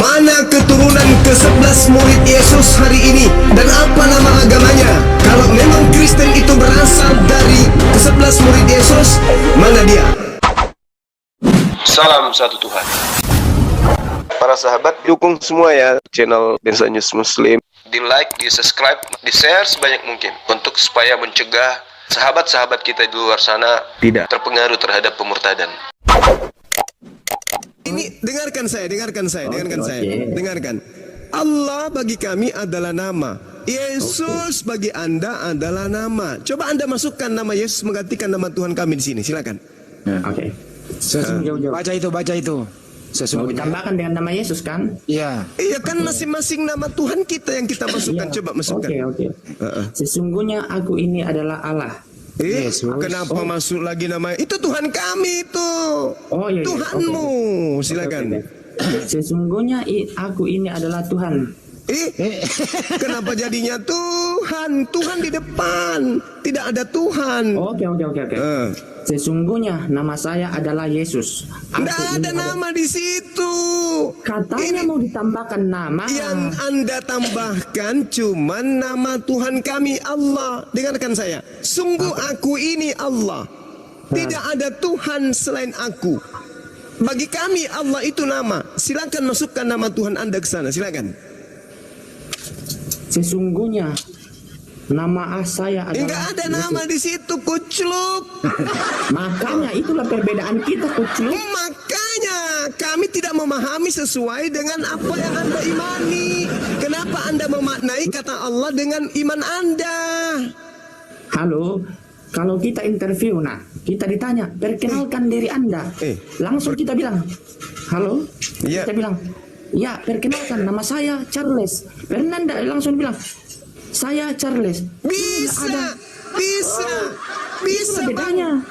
Mana keturunan ke-11 murid Yesus hari ini? Dan apa nama agamanya? Kalau memang Kristen itu berasal dari ke-11 murid Yesus, mana dia? Salam satu Tuhan. Para sahabat, dukung semua ya channel Densa News Muslim. Di like, di subscribe, di share sebanyak mungkin untuk supaya mencegah sahabat-sahabat kita di luar sana tidak terpengaruh terhadap pemurtadan. Ini dengarkan saya. Dengarkan. Allah bagi kami adalah nama. Yesus bagi Anda adalah nama. Coba Anda masukkan nama Yesus menggantikan nama Tuhan kami di sini. Silakan. Oke. Baca itu. Mau ditambahkan dengan nama Yesus kan? Iya. Iya kan masing-masing nama Tuhan kita yang kita masukkan. Coba masukkan. Oke. Sesungguhnya aku ini adalah Allah. Yesus. Kenapa masuk lagi nama itu? Tuhan kami itu. Oh iya. Tuhanmu. Silakan. Sesungguhnya aku ini adalah Tuhan. Kenapa jadinya Tuhan? Tuhan di depan, tidak ada Tuhan. Oke. Sesungguhnya nama saya adalah Yesus. Tidak ada nama di situ. Katanya mau ditambahkan nama. Yang Anda tambahkan cuma nama Tuhan kami Allah. Dengarkan saya. Sungguh aku ini Allah. Tidak ada Tuhan selain aku. Bagi kami Allah itu nama. Silakan masukkan nama Tuhan Anda ke sana. Silakan. Sesungguhnya nama saya adalah Enggak ada nama di situ, kucluk. Makanya itulah perbedaan kita, kucluk. Makanya kami tidak memahami sesuai dengan apa yang Anda imani. Kenapa Anda memaknai kata Allah dengan iman Anda? Halo, kalau kita interview, kita ditanya, perkenalkan diri Anda. Langsung kita bilang, halo, kita bilang, ya perkenalkan nama saya Charles. Fernanda langsung bilang, saya Charles. Bisa. Itu bedanya.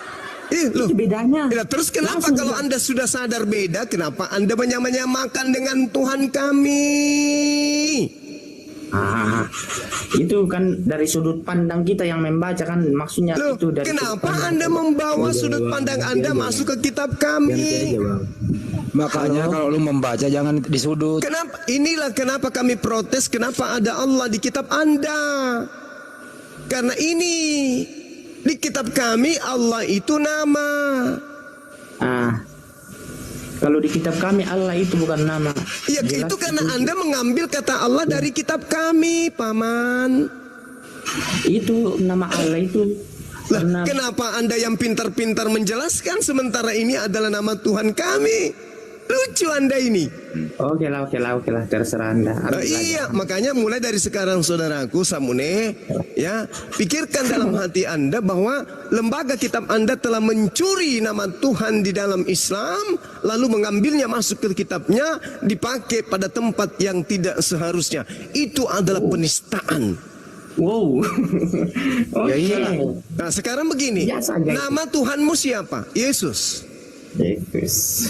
Loh. Itu bedanya. Ya, terus kenapa Langsung kalau Anda sudah sadar beda, kenapa Anda menyamakan dengan Tuhan kami? Itu kan dari sudut pandang kita yang membaca kan, maksudnya. Loh, itu dari kenapa Anda membawa sudut pandang Anda masuk ke kitab kami? Makanya kalau lu membaca jangan di sudut. Inilah kenapa kami protes, kenapa ada Allah di kitab Anda. Karena ini di kitab kami Allah itu nama. Kalau di kitab kami Allah itu bukan nama. Ya itu karena Anda mengambil kata Allah dari kitab kami, Paman. Itu nama Allah itu. Lah, kenapa Anda yang pintar-pintar menjelaskan sementara ini adalah nama Tuhan kami? Lucu Anda ini. Oke lah, terserah Anda. Iya, makanya mulai dari sekarang saudaraku Samune, ya, pikirkan dalam hati Anda bahwa lembaga kitab Anda telah mencuri nama Tuhan di dalam Islam, lalu mengambilnya masuk ke kitabnya, dipakai pada tempat yang tidak seharusnya. Itu adalah penistaan. Wow. Ya iyalah. Nah, sekarang begini. Nama Tuhanmu siapa? Yesus.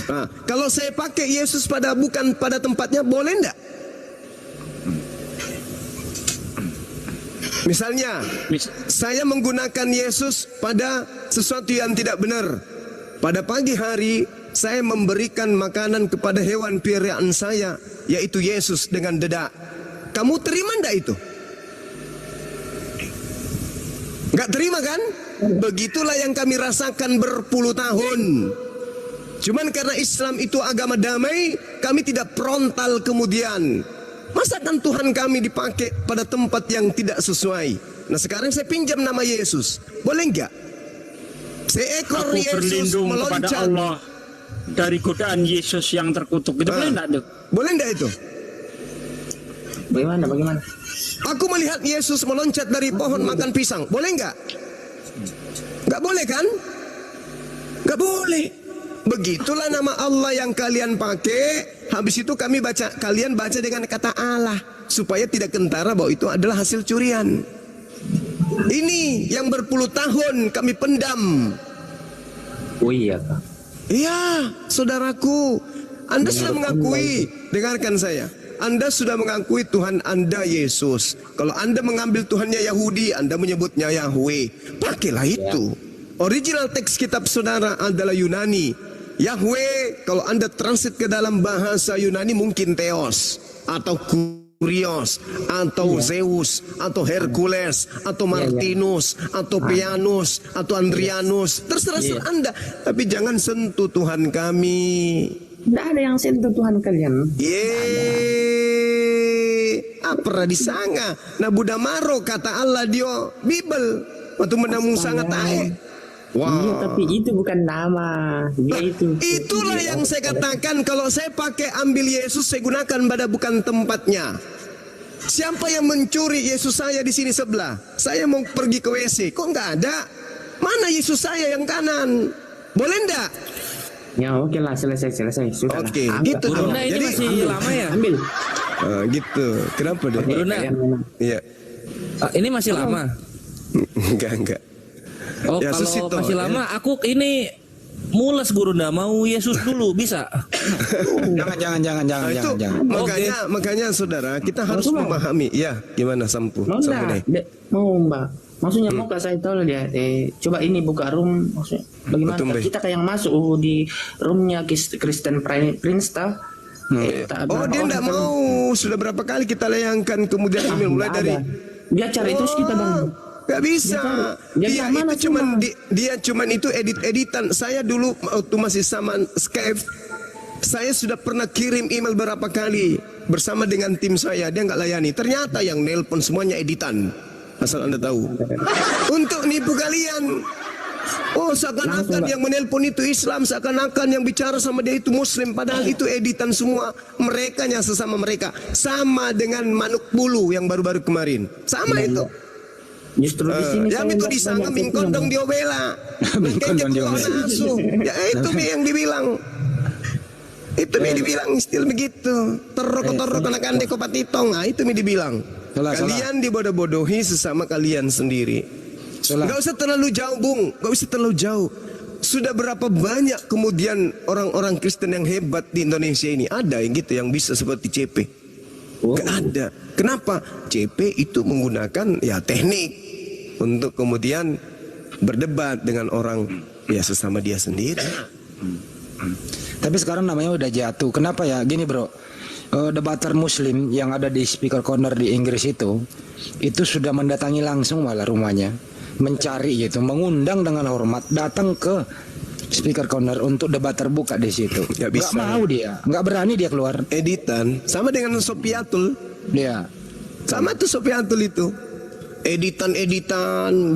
Nah, kalau saya pakai Yesus bukan pada tempatnya, boleh enggak? Misalnya, saya menggunakan Yesus pada sesuatu yang tidak benar. Pada pagi hari, saya memberikan makanan kepada hewan peliharaan saya, yaitu Yesus dengan dedak. Kamu terima enggak itu? Enggak terima kan? Begitulah yang kami rasakan berpuluh tahun. Cuman karena Islam itu agama damai, kami tidak frontal kemudian. Masakan Tuhan kami dipakai pada tempat yang tidak sesuai. Nah sekarang saya pinjam nama Yesus. Boleh enggak? Seekor Aku Yesus berlindung meloncat kepada Allah dari godaan Yesus yang terkutuk. Itu boleh enggak tuh? Boleh enggak itu? Bagaimana? Aku melihat Yesus meloncat dari pohon makan pisang. Boleh enggak? Enggak boleh kan? Enggak boleh. Begitulah nama Allah yang kalian pakai. Habis itu kalian baca dengan kata Allah, supaya tidak kentara bahwa itu adalah hasil curian. Ini yang berpuluh tahun kami pendam. Oh iya Kak. Iya, saudaraku, Anda sudah mengakui. Dengarkan saya, Anda sudah mengakui Tuhan Anda Yesus. Kalau Anda mengambil Tuhannya Yahudi, Anda menyebutnya Yahweh. Pakailah itu. Original teks kitab saudara adalah Yunani. Yahweh kalau Anda transit ke dalam bahasa Yunani mungkin Theos atau Kurios atau Zeus atau Hercules atau Martinus atau Pianus atau Andrianus, terserah Anda, tapi jangan sentuh Tuhan kami. Tidak ada yang sentuh Tuhan kalian. Apa disanga na Buddha maro kata Allah dio Bible waktu menamung sangat tae. Iya, tapi itu bukan nama. Itulah yang saya katakan, kalau saya pakai ambil Yesus, saya gunakan pada bukan tempatnya. Siapa yang mencuri Yesus saya di sini sebelah? Saya mau pergi ke WC, kok nggak ada? Mana Yesus saya yang kanan? Boleh ndak? Ya oke lah, selesai. Sudah. Oke, gitu Guruna dong. ini Jadi masih lama ya? Ambil. Gitu. Kenapa deh? Guruna, Iya. ini masih lama. Enggak. Oh, Ya, kalau Susito, masih ya. lama, aku ini mules Guruna, mau Yesus dulu bisa? Jangan. Nah, itu makanya saudara, kita harus memahami. Ya, gimana Sampu? Sampu deh. Mau Mbak. Maksudnya mau saya tahu dia. Coba ini buka room. Maksudnya bagaimana? Betul, Kita kayak yang masuk di roomnya Kristen Prince tah. Oh, dia enggak mau. Sudah berapa kali kita layangkan, kemudian email mulai dari dia cari terus kita bang. Gak bisa. Dia Itu cuman itu editan. Saya dulu waktu masih sama Skype, saya sudah pernah kirim email berapa kali bersama dengan tim saya, dia nggak layani. Ternyata yang nelpon semuanya editan. Asal Anda tahu. Untuk nipu kalian. Oh, seakan-akan yang menelpon itu Islam, seakan-akan yang bicara sama dia itu Muslim, padahal itu editan semua. Merekanya sesama mereka. Sama dengan Manuk Bulu yang baru-baru kemarin. Sama itu. Justru di sini yang itu disangka mingkondong diobela. Mingkondong diobela. Ya itu yang dibilang. Itu yang dibilang istilah begitu. Terok anak ande kopatitong. Nah, itu yang dibilang. Kalian dibodoh-bodohi sesama kalian sendiri. Gak usah terlalu jauh, Bung. Gak usah terlalu jauh. Sudah berapa banyak kemudian orang-orang Kristen yang hebat di Indonesia ini. Ada yang gitu yang bisa seperti CP. Gak ada. Kenapa? CP itu menggunakan ya teknik untuk kemudian berdebat dengan orang ya sesama dia sendiri. Tapi sekarang namanya udah jatuh. Kenapa ya? Gini bro, debater Muslim yang ada di Speaker Corner di Inggris itu sudah mendatangi langsung malah rumahnya, mencari gitu, mengundang dengan hormat, datang ke Speaker Corner untuk debat terbuka di situ. Gak bisa. Gak mau dia, nggak berani dia keluar. Editan sama dengan Sopiatul. Dia Sama tuh Sopiatul itu. Editan,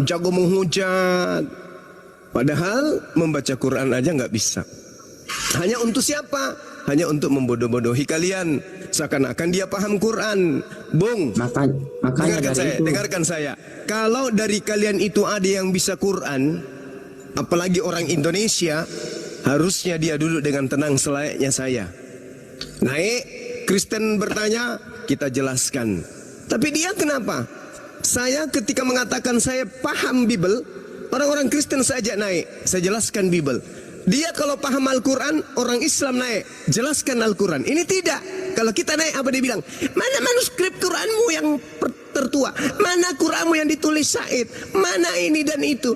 jago menghujat. Padahal membaca Quran aja nggak bisa. Hanya untuk siapa? Hanya untuk membodoh-bodohi kalian. Seakan-akan dia paham Quran. Bung, makanya dengarkan saya. Kalau dari kalian itu ada yang bisa Quran, apalagi orang Indonesia, harusnya dia duduk dengan tenang selayaknya saya. Naik, Kristen bertanya, kita jelaskan. Tapi dia kenapa? Saya ketika mengatakan saya paham Bible, orang-orang Kristen saja naik, saya jelaskan Bible. Dia kalau paham Al-Quran, orang Islam naik, jelaskan Al-Quran. Ini tidak. Kalau kita naik, apa dia bilang? Mana manuskrip Quranmu yang tertua? Mana Quranmu yang ditulis Said? Mana ini dan itu?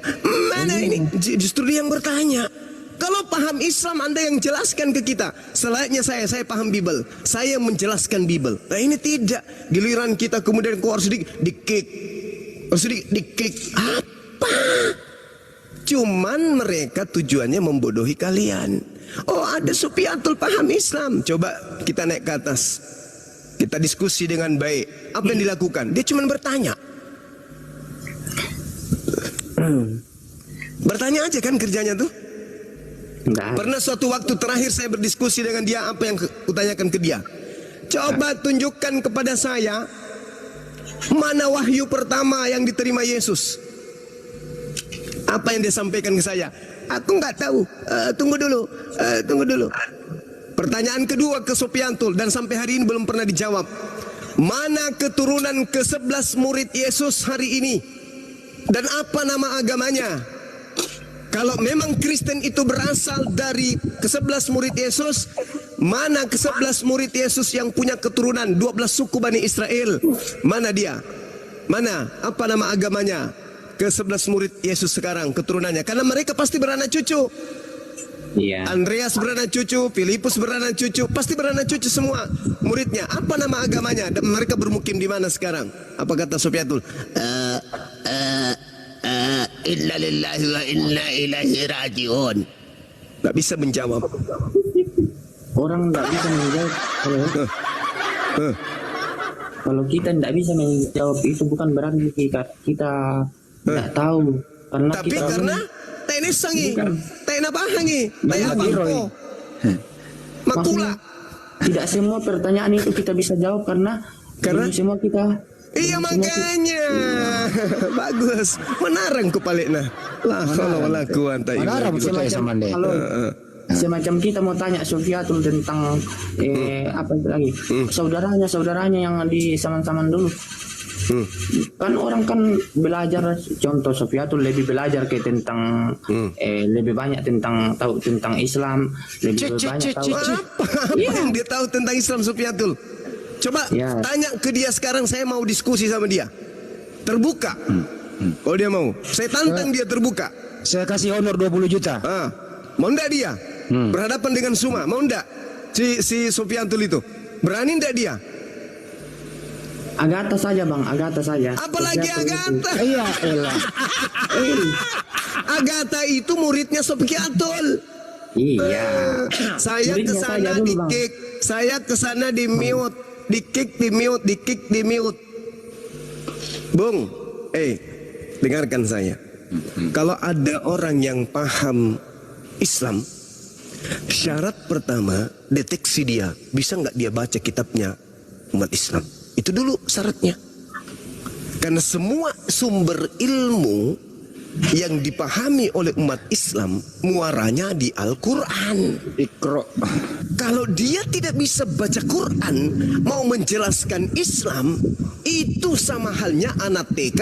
Mana ini? Justru dia yang bertanya. Kalau paham Islam, Anda yang jelaskan ke kita. Selayaknya saya paham Bible. Saya menjelaskan Bible. Nah ini tidak. Giliran kita kemudian keluar sedikit, di-kick. Di-kick. Apa? Cuman mereka tujuannya membodohi kalian. Oh ada Supiatul paham Islam. Coba kita naik ke atas. Kita diskusi dengan baik. Apa yang dilakukan? Dia cuma bertanya. Bertanya aja kan kerjanya tuh. Pernah suatu waktu terakhir saya berdiskusi dengan dia, apa yang kutanyakan ke dia? Coba tunjukkan kepada saya mana wahyu pertama yang diterima Yesus. Apa yang dia sampaikan ke saya? Aku nggak tahu. Tunggu dulu. Pertanyaan kedua ke Sopiantul dan sampai hari ini belum pernah dijawab. Mana keturunan ke-11 murid Yesus hari ini? Dan apa nama agamanya? Kalau memang Kristen itu berasal dari ke-11 murid Yesus, mana ke-11 murid Yesus yang punya keturunan 12 suku Bani Israel? Mana dia? Mana? Apa nama agamanya? Ke-11 murid Yesus sekarang keturunannya. Karena mereka pasti beranak cucu. Iya. Andreas beranak cucu, Filipus beranak cucu, pasti beranak cucu semua muridnya. Apa nama agamanya? Dan mereka bermukim di mana sekarang? Apa kata Sofyatul? Inna lillahi wa inna ilaihi rajiun. Gak bisa menjawab. Orang nggak bisa menjawab. Kalau kita nggak bisa menjawab itu bukan berarti kita nggak tahu. Karena Tapi kita karena tenis sangi, Bukan. tenis apa hangi, tenis apa? Roy. Oh. Makula. Tidak semua pertanyaan itu kita bisa jawab karena belum semua kita. Iya makanya bagus menarang kupalekna lah kalau wala kuwanta illa Menarang billah. percaya sama dia. Kalau semacam kita mau tanya Sofyatul tentang apa itu lagi saudaranya yang di zaman-zaman dulu. Kan orang kan belajar, contoh Sofyatul lebih belajar ke tentang lebih banyak tentang tahu tentang Islam, lebih banyak tahu. Apa yang dia tahu tentang Islam Sofyatul? Coba Ya. tanya ke dia sekarang, saya mau diskusi sama dia. Terbuka. Kalau dia mau, saya tantang dia terbuka. Saya kasih honor 20 juta. Mau ndak dia? Berhadapan dengan Suma, mau ndak? Si Sofyatul itu. Berani ndak dia? Agatha saja bang, Agatha saja. Apalagi Sofyatul itu. Agatha. Iya, elah. Agatha itu muridnya Sofyatul. Iya. Saya Muridnya ke sana saja dulu, di Bang. kick, saya ke sana di mute, di kick di mute, di kick di mute. Bung, dengarkan saya. Kalau ada orang yang paham Islam, syarat pertama deteksi dia, bisa nggak dia baca kitabnya umat Islam. Itu dulu syaratnya. Karena semua sumber ilmu yang dipahami oleh umat Islam muaranya di Al-Quran. Ikro. Kalau dia tidak bisa baca Quran, mau menjelaskan Islam, itu sama halnya anak TK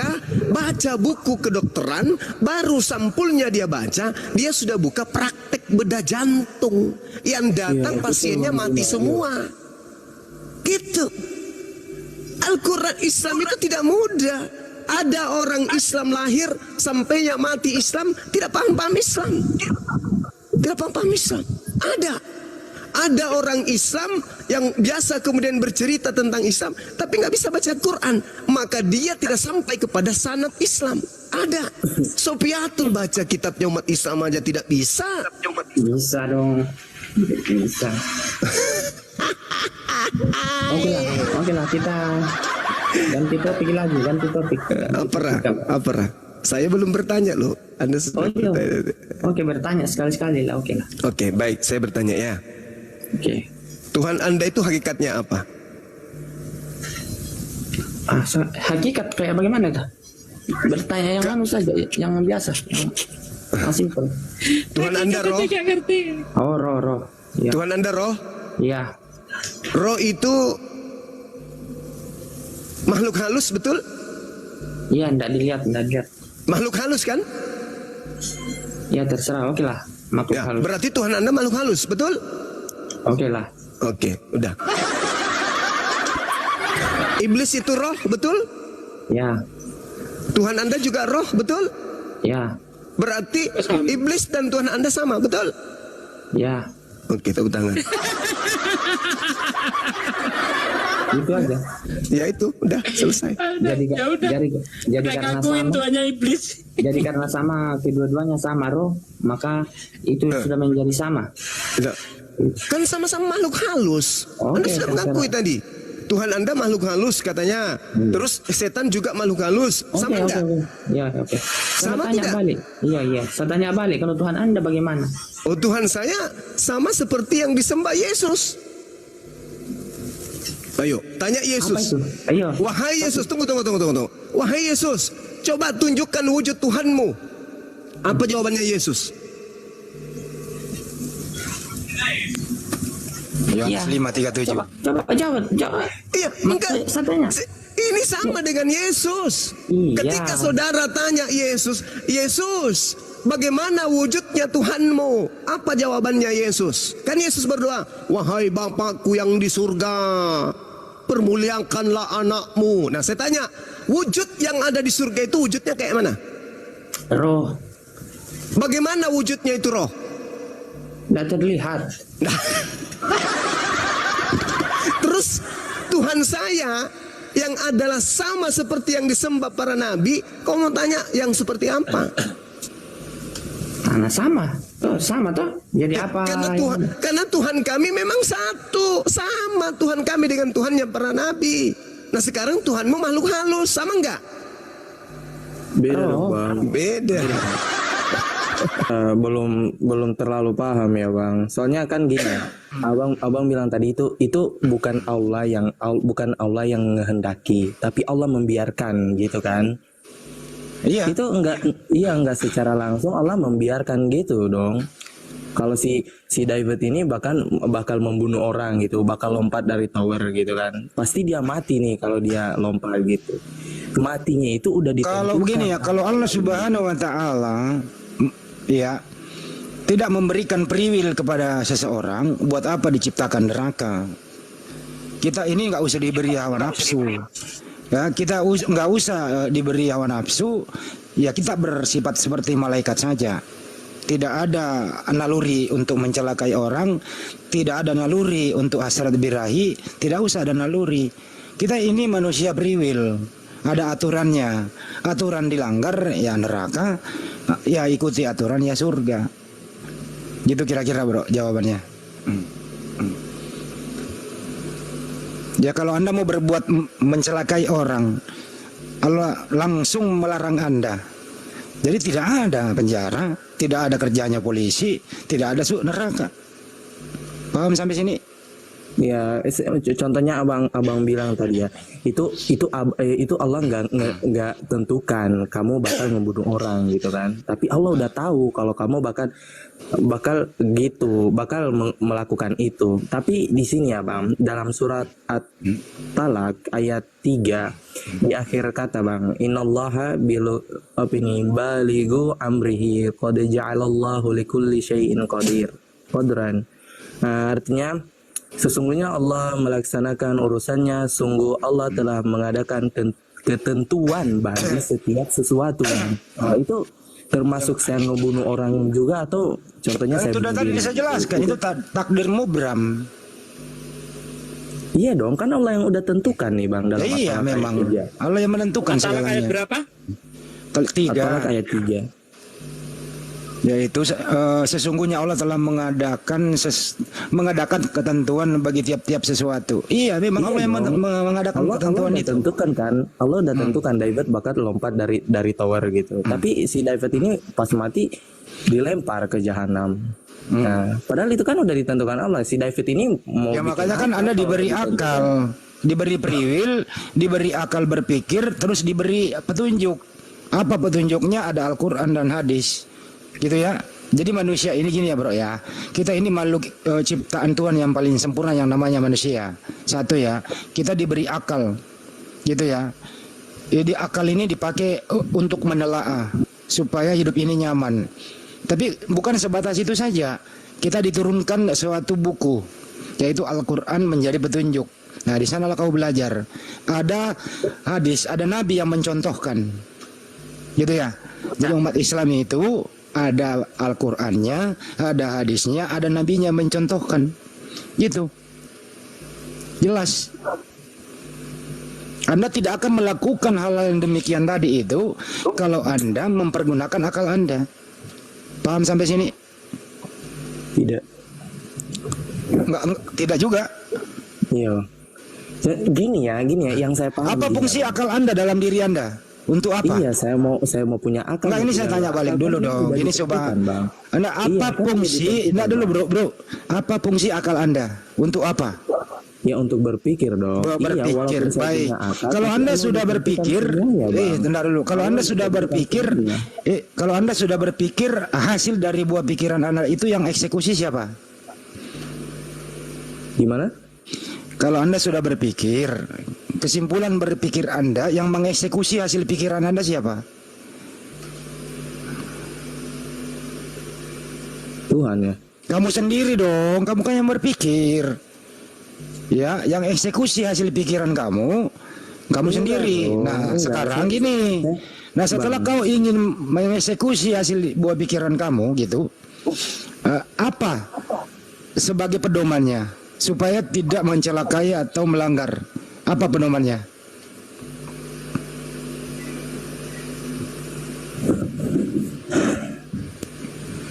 baca buku kedokteran, baru sampulnya dia baca, dia sudah buka praktek bedah jantung, yang datang pasiennya mati semua. Gitu. Al-Quran Islam itu tidak mudah. Ada orang Islam lahir sampainya mati Islam tidak paham Islam. Tidak paham Islam. Ada orang Islam yang biasa kemudian bercerita tentang Islam tapi nggak bisa baca Quran, maka dia tidak sampai kepada sanad Islam. Ada. Sofyatul baca kitabnya umat Islam aja tidak bisa. Bisa dong. Bisa. Oke lah kita ganti topik lagi, ganti topik. Apa? Saya belum bertanya loh. Anda sudah iya. bertanya. Oke, bertanya sekali-sekali lah, oke lah. Oke, baik, saya bertanya ya. Oke. Tuhan Anda itu hakikatnya apa? Hakikat kayak bagaimana tuh? Bertanya yang anu saja, yang biasa. Yang simpel. Tuhan Anda roh? Oh, roh. Ya. Tuhan Anda roh? Ya. Roh itu makhluk halus, betul? Iya, enggak dilihat. Makhluk halus kan? Ya terserah, oke lah. Makhluk Ya, halus. berarti Tuhan Anda makhluk halus, betul? Oke lah. Oke, udah. Iblis itu roh, betul? Ya. Tuhan Anda juga roh, betul? Ya. Berarti iblis dan Tuhan Anda sama, betul? Ya. Oke, tepuk tangan. Itu aja. Ya itu, udah selesai. Jadi karena sama. Tuanya iblis. Jadi karena sama, kedua-duanya sama roh, maka itu sudah menjadi sama. Tidak. Kan sama-sama makhluk halus. Oke, Anda sudah mengakui tadi. Tuhan Anda makhluk halus katanya. Terus setan juga makhluk halus. Sama enggak? Ya, oke. Saya Sama tanya tidak? balik. Iya. Saya tanya balik, kalau Tuhan Anda bagaimana? Oh, Tuhan saya sama seperti yang disembah Yesus. Ayo, tanya Apa Yesus. itu? Ayo. Wahai Yesus, tunggu. Wahai Yesus, coba tunjukkan wujud Tuhanmu. Apa jawabannya Yesus? Yohanes 5:37. Coba jawab. Iya, enggak. Saya tanya. Ini sama dengan Yesus. Iya. Ketika saudara tanya Yesus, bagaimana wujudnya Tuhanmu? Apa jawabannya Yesus? Kan Yesus berdoa, wahai Bapakku yang di surga, permuliakanlah anakmu. Nah saya tanya, wujud yang ada di surga itu wujudnya kayak mana? Roh. Bagaimana wujudnya itu roh? Tidak terlihat. Terus Tuhan saya yang adalah sama seperti yang disembah para nabi, kau mau tanya yang seperti apa? Karena sama. Sama toh. Jadi apa? Karena Tuhan kami memang satu, sama Tuhan kami dengan Tuhannya para nabi. Nah sekarang Tuhanmu makhluk halus, sama enggak? Beda dong, Bang. Beda. Belum terlalu paham ya, Bang. Soalnya kan gini, abang bilang tadi itu bukan Allah yang menghendaki, tapi Allah membiarkan gitu kan. Iya. Itu enggak secara langsung Allah membiarkan gitu dong. Kalau si David ini bakal membunuh orang gitu, bakal lompat dari tower gitu kan. Pasti dia mati nih kalau dia lompat gitu. Matinya itu udah ditentukan. Kalau begini ya, kalau Allah Subhanahu wa taala ya tidak memberikan free will kepada seseorang, buat apa diciptakan neraka? Kita ini nggak usah diberi hawa nafsu. Ya, kita nggak usah diberi hawa nafsu. Ya kita bersifat seperti malaikat saja. Tidak ada naluri untuk mencelakai orang, tidak ada naluri untuk hasrat birahi, tidak usah ada naluri. Kita ini manusia free will. Ada aturannya. Aturan dilanggar ya neraka, ya ikuti aturan ya surga. Gitu kira-kira bro jawabannya. Ya kalau Anda mau berbuat mencelakai orang, Allah langsung melarang Anda. Jadi tidak ada penjara, tidak ada kerjanya polisi, tidak ada neraka. Paham sampai sini? Ya, contohnya abang bilang tadi ya, itu Allah nggak tentukan kamu bakal membunuh orang gitu kan. Tapi Allah udah tahu kalau kamu bakal melakukan itu. Tapi di sini ya bang, dalam surat At-Talaq ayat 3 di akhir kata bang, innallaha balighu amrihi qad ja'alallahu likulli syai'in qadran. Nah, artinya sesungguhnya Allah melaksanakan urusannya, sungguh Allah telah mengadakan ketentuan bagi setiap sesuatu. Nah, itu termasuk saya ngebunuh orang juga atau contohnya saya itu tadi bisa jelaskan itu takdir mubram. Iya dong, kan Allah yang udah tentukan nih bang dalam iya memang Allah yang menentukan segalanya. Ayat berapa? At-Talaq ayat 3. Yaitu sesungguhnya Allah telah mengadakan ketentuan bagi tiap-tiap sesuatu. Iya, memang Allah yang mengadakan ketentuan itu. Tentukan kan, Allah udah tentukan David bakal lompat dari tower gitu. Tapi si David ini pas mati dilempar ke jahanam. Nah, padahal itu kan udah ditentukan Allah. Si David ini mau ya makanya kan Anda diberi akal, diberi free will, diberi akal berpikir, terus diberi petunjuk. Apa petunjuknya? Ada Al-Qur'an dan hadis. Gitu ya. Jadi manusia ini gini ya bro ya. Kita ini makhluk ciptaan Tuhan yang paling sempurna yang namanya manusia. Satu ya, kita diberi akal. Gitu ya. Jadi akal ini dipakai untuk menelaah supaya hidup ini nyaman. Tapi bukan sebatas itu saja. Kita diturunkan suatu buku yaitu Al-Qur'an menjadi petunjuk. Nah, di sanalah kau belajar. Ada hadis, ada nabi yang mencontohkan. Gitu ya. Jadi umat Islam itu ada Al-Qur'annya, ada hadisnya, ada nabinya mencontohkan. Gitu. Jelas. Anda tidak akan melakukan hal yang demikian tadi itu kalau Anda mempergunakan akal Anda. Paham sampai sini? Tidak. Enggak, tidak juga. Iya. Gini ya, yang saya paham. Apa fungsi akal Anda dalam diri Anda? Untuk apa? Iya, saya mau punya akal. Nah, ini saya tanya balik dulu dong. Ini coba. Anda apa fungsi? Enggak dulu, Bro. Apa fungsi akal Anda? Untuk apa? Ya untuk berpikir dong. Berpikir. Baik. Kalau Anda sudah berpikir, bentar dulu. Kalau Anda sudah berpikir, kalau Anda sudah berpikir, hasil dari buah pikiran Anda itu yang eksekusi siapa? Gimana? Kalau Anda sudah berpikir, kesimpulan berpikir Anda yang mengeksekusi hasil pikiran Anda siapa? Tuhan ya. Kamu sendiri dong, kamu kan yang berpikir. Ya, yang eksekusi hasil pikiran kamu sendiri. Nah, sekarang gini. Nah, setelah kau ingin mengeksekusi hasil buah pikiran kamu gitu, Apa sebagai pedomannya supaya tidak mencelakai atau melanggar? Apa pedomannya?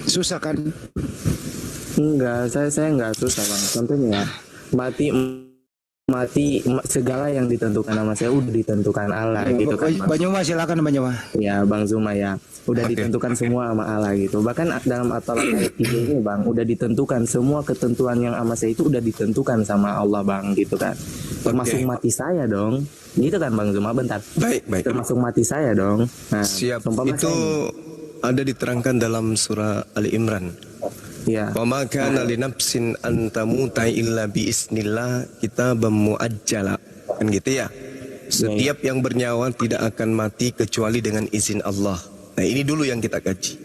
Susah kan? Enggak, saya enggak susah bang. Contohnya ya, mati segala yang ditentukan sama saya udah ditentukan Allah gitu kan. Bang. Banyuma silakan Banyuma. Ya Bang Zuma ya, udah ditentukan semua sama Allah gitu. Bahkan dalam At-Talaq ayat 3 ini bang, udah ditentukan semua ketentuan yang sama saya itu udah ditentukan sama Allah bang gitu kan. Termasuk mati saya dong. Gitu kan Bang Zuma, bentar. Baik. Termasuk mati saya dong. Nah, Siap. umpama Itu ada diterangkan dalam surah Ali Imran. ya. Wa ma kana li nafsin an tamuta illa bi isnillah kitaban muajjala. Kan gitu ya. Setiap yang bernyawa tidak akan mati kecuali dengan izin Allah. Nah, ini dulu yang kita kaji.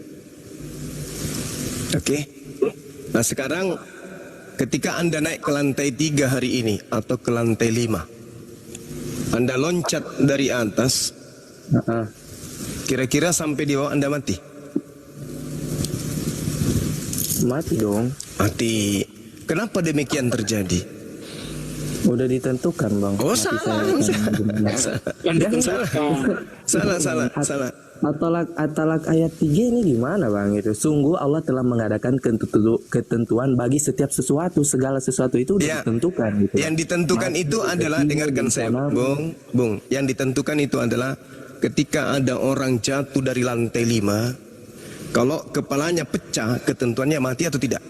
Oke. Nah, sekarang ketika Anda naik ke lantai 3 hari ini atau ke lantai 5. Anda loncat dari atas. Kira-kira sampai di bawah Anda mati? Mati dong. Mati. Kenapa demikian terjadi? Udah ditentukan bang. Oh, Mati salah. Salah. At-Talaq ayat 3 ini gimana bang itu? Sungguh Allah telah mengadakan ketentuan bagi setiap sesuatu, segala sesuatu itu udah ditentukan gitu. Yang ditentukan itu adalah, dengarkan saya Bung. Yang ditentukan itu adalah ketika ada orang jatuh dari lantai 5, kalau kepalanya pecah, ketentuannya mati atau tidak?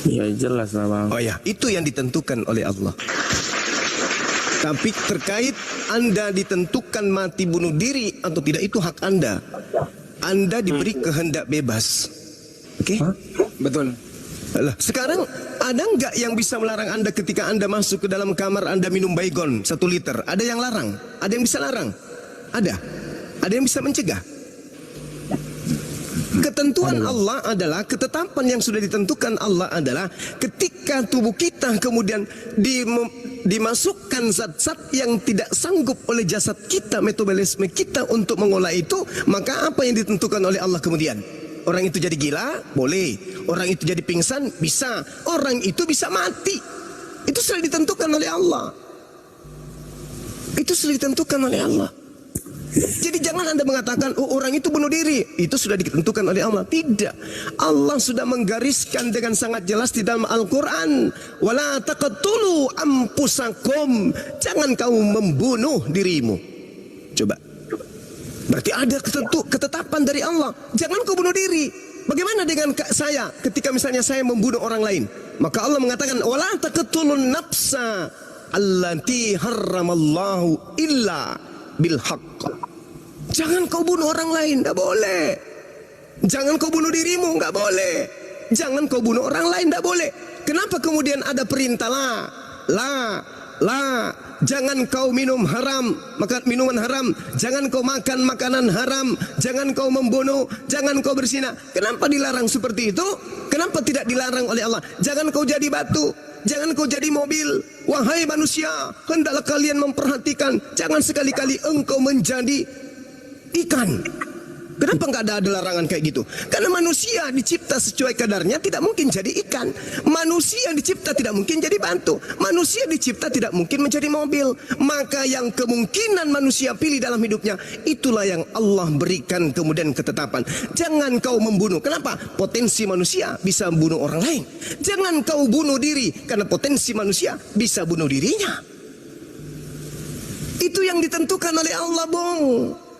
Ya jelas lah bang. Oh ya, itu yang ditentukan oleh Allah. Tapi terkait Anda ditentukan mati bunuh diri atau tidak, itu hak Anda. Anda diberi kehendak bebas. Oke? Betul. Lah, sekarang ada nggak yang bisa melarang Anda ketika Anda masuk ke dalam kamar Anda minum baygon 1 liter? Ada yang larang? Ada yang bisa larang? Ada. Ada yang bisa mencegah? Ketentuan Allah adalah, ketetapan yang sudah ditentukan Allah adalah ketika tubuh kita kemudian dimasukkan zat-zat yang tidak sanggup oleh jasad kita, metabolisme kita untuk mengolah itu, maka apa yang ditentukan oleh Allah kemudian? Orang itu jadi gila? Boleh. Orang itu jadi pingsan? Bisa. Orang itu bisa mati. Itu sudah ditentukan oleh Allah. Itu sudah ditentukan oleh Allah. Jadi jangan Anda mengatakan, oh orang itu bunuh diri. Itu sudah ditentukan oleh Allah. Tidak. Allah sudah menggariskan dengan sangat jelas di dalam Al-Quran. Wala taqtulu anfusakum. Jangan kamu membunuh dirimu. Coba. Berarti ada ketetapan dari Allah. Jangan kau bunuh diri. Bagaimana dengan saya ketika misalnya saya membunuh orang lain? Maka Allah mengatakan, wala taqtulun nafsa allati harramallahu illa bil haqq. Jangan kau bunuh orang lain, tidak boleh. Jangan kau bunuh dirimu, nggak boleh. Jangan kau bunuh orang lain, tidak boleh. Kenapa kemudian ada perintah jangan kau minum haram, makan minuman haram, jangan kau makan makanan haram, jangan kau membunuh, jangan kau berzina. Kenapa dilarang seperti itu? Kenapa tidak dilarang oleh Allah? Jangan kau jadi batu, jangan kau jadi mobil. Wahai manusia, hendaklah kalian memperhatikan, jangan sekali-kali engkau menjadi ikan. Kenapa nggak ada larangan kayak gitu? Karena manusia dicipta sesuai kadarnya, tidak mungkin jadi ikan. Manusia dicipta tidak mungkin jadi batu. Manusia dicipta tidak mungkin menjadi mobil. Maka yang kemungkinan manusia pilih dalam hidupnya, itulah yang Allah berikan kemudian ketetapan. Jangan kau membunuh. Kenapa? Potensi manusia bisa membunuh orang lain. Jangan kau bunuh diri, karena potensi manusia bisa bunuh dirinya. Itu yang ditentukan oleh Allah, Bung.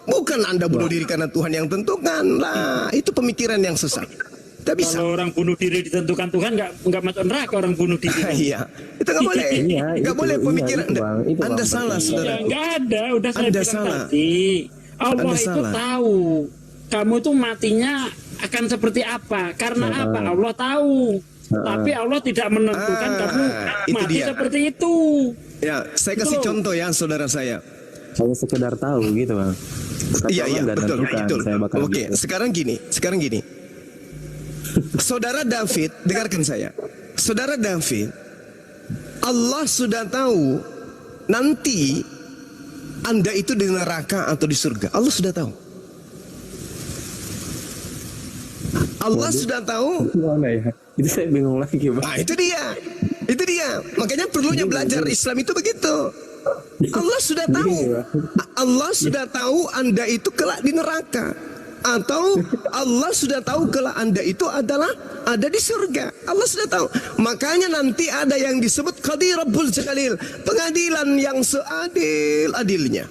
Bukan Anda bunuh diri karena Tuhan yang tentukan. Lah, itu pemikiran yang sesat. Tidak bisa. Kalau orang bunuh diri ditentukan Tuhan, nggak masuk neraka orang bunuh diri. Iya, itu nggak boleh. Nggak boleh pemikiran. Anda salah, saudara. Nggak ada. Udah saya Anda bilang salah. tadi. Allah Anda itu salah. tahu kamu itu matinya akan seperti apa. Karena apa? Allah tahu. Tapi Allah tidak menentukan kamu itu mati dia. seperti itu. Ya, saya kasih contoh ya, saudara saya. Saya sekedar tahu gitu bang. Iya, betul. Oke, gitu. sekarang gini. Saudara David, dengarkan saya. Saudara David, Allah sudah tahu nanti Anda itu di neraka atau di surga. Allah sudah tahu. Allah sudah tahu. Gimana ya? Itu saya bingung lagi, Pak. Nah, itu dia. Itu dia. Makanya perlunya belajar Islam itu begitu. Allah sudah tahu. Allah sudah tahu Anda itu kelak di neraka. Atau Allah sudah tahu kelak Anda itu adalah ada di surga. Allah sudah tahu. Makanya nanti ada yang disebut Qadi Rabbul Jalil, pengadilan yang seadil-adilnya.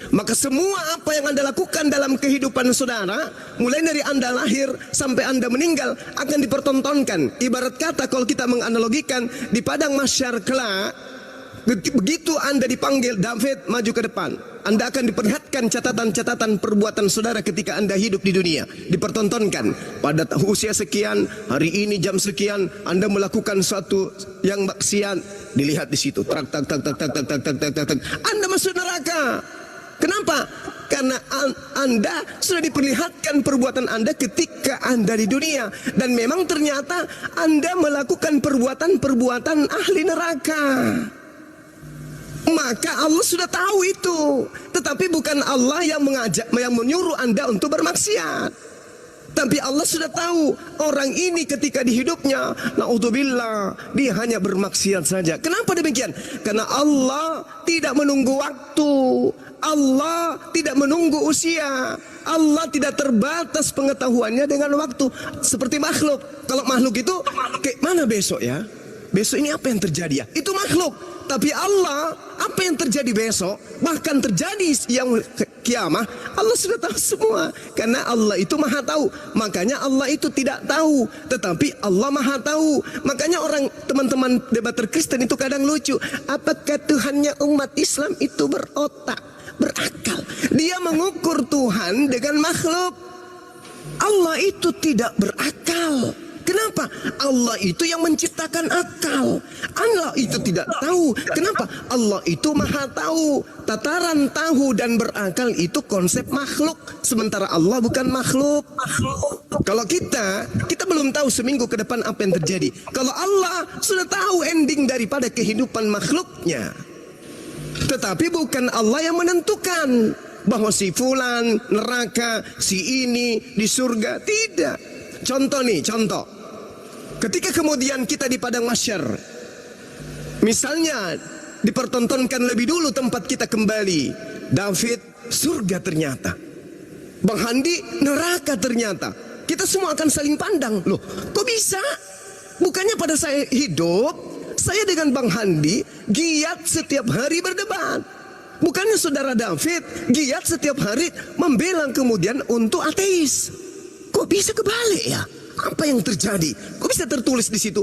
Maka semua apa yang Anda lakukan dalam kehidupan saudara, mulai dari Anda lahir sampai Anda meninggal, akan dipertontonkan. Ibarat kata kalau kita menganalogikan di padang mahsyar kelak, begitu Anda dipanggil, David maju ke depan, Anda akan diperlihatkan catatan-catatan perbuatan saudara ketika Anda hidup di dunia. Dipertontonkan pada usia sekian, hari ini jam sekian Anda melakukan suatu yang maksiat, dilihat di situ. Tak tak tak tak tak tak tak tak tak tak. Anda masuk neraka. Kenapa? Karena Anda sudah diperlihatkan perbuatan Anda ketika Anda di dunia. Dan memang ternyata Anda melakukan perbuatan-perbuatan ahli neraka. Maka Allah sudah tahu itu. Tetapi bukan Allah yang menyuruh Anda untuk bermaksiat. Tapi Allah sudah tahu orang ini ketika di hidupnya, naudzubillah, dia hanya bermaksiat saja. Kenapa demikian? Karena Allah tidak menunggu waktu. Allah tidak menunggu usia. Allah tidak terbatas pengetahuannya dengan waktu. Seperti makhluk. Kalau makhluk itu, kayak mana besok ya? Besok ini apa yang terjadi ya? Itu makhluk. Tapi Allah, apa yang terjadi besok, bahkan terjadi yang kiamah, Allah sudah tahu semua. Karena Allah itu maha tahu. Makanya Allah itu tidak tahu, tetapi Allah maha tahu. Makanya orang teman-teman debater Kristen itu kadang lucu. Apakah Tuhannya umat Islam itu berotak, berakal? Dia mengukur Tuhan dengan makhluk. Allah itu tidak berakal. Kenapa? Allah itu yang menciptakan akal. Allah itu tidak tahu. Kenapa? Allah itu maha tahu. Tataran tahu dan berakal itu konsep makhluk. Sementara Allah bukan makhluk. Kalau kita belum tahu seminggu ke depan apa yang terjadi. Kalau Allah sudah tahu ending daripada kehidupan makhluknya. Tetapi bukan Allah yang menentukan bahwa si fulan neraka, si ini di surga. Tidak. Contoh nih, contoh. Ketika kemudian kita di padang mahsyar, misalnya dipertontonkan lebih dulu tempat kita kembali. David surga ternyata, Bang Handi neraka ternyata. Kita semua akan saling pandang. Loh, kok bisa? Bukannya pada saya hidup, saya dengan Bang Handi giat setiap hari berdebat. Bukannya saudara David giat setiap hari membela kemudian untuk ateis. Kok bisa kebalik ya? Apa yang terjadi? Kok bisa tertulis di situ?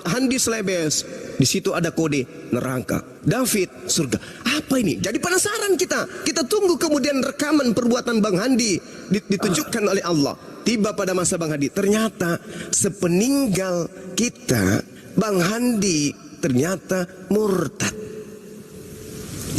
Handi Slebes, di situ ada kode neraka. David surga. Apa ini? Jadi penasaran kita. Kita tunggu kemudian rekaman perbuatan Bang Handi ditunjukkan oleh Allah. Tiba pada masa Bang Handi, ternyata sepeninggal kita, Bang Handi ternyata murtad.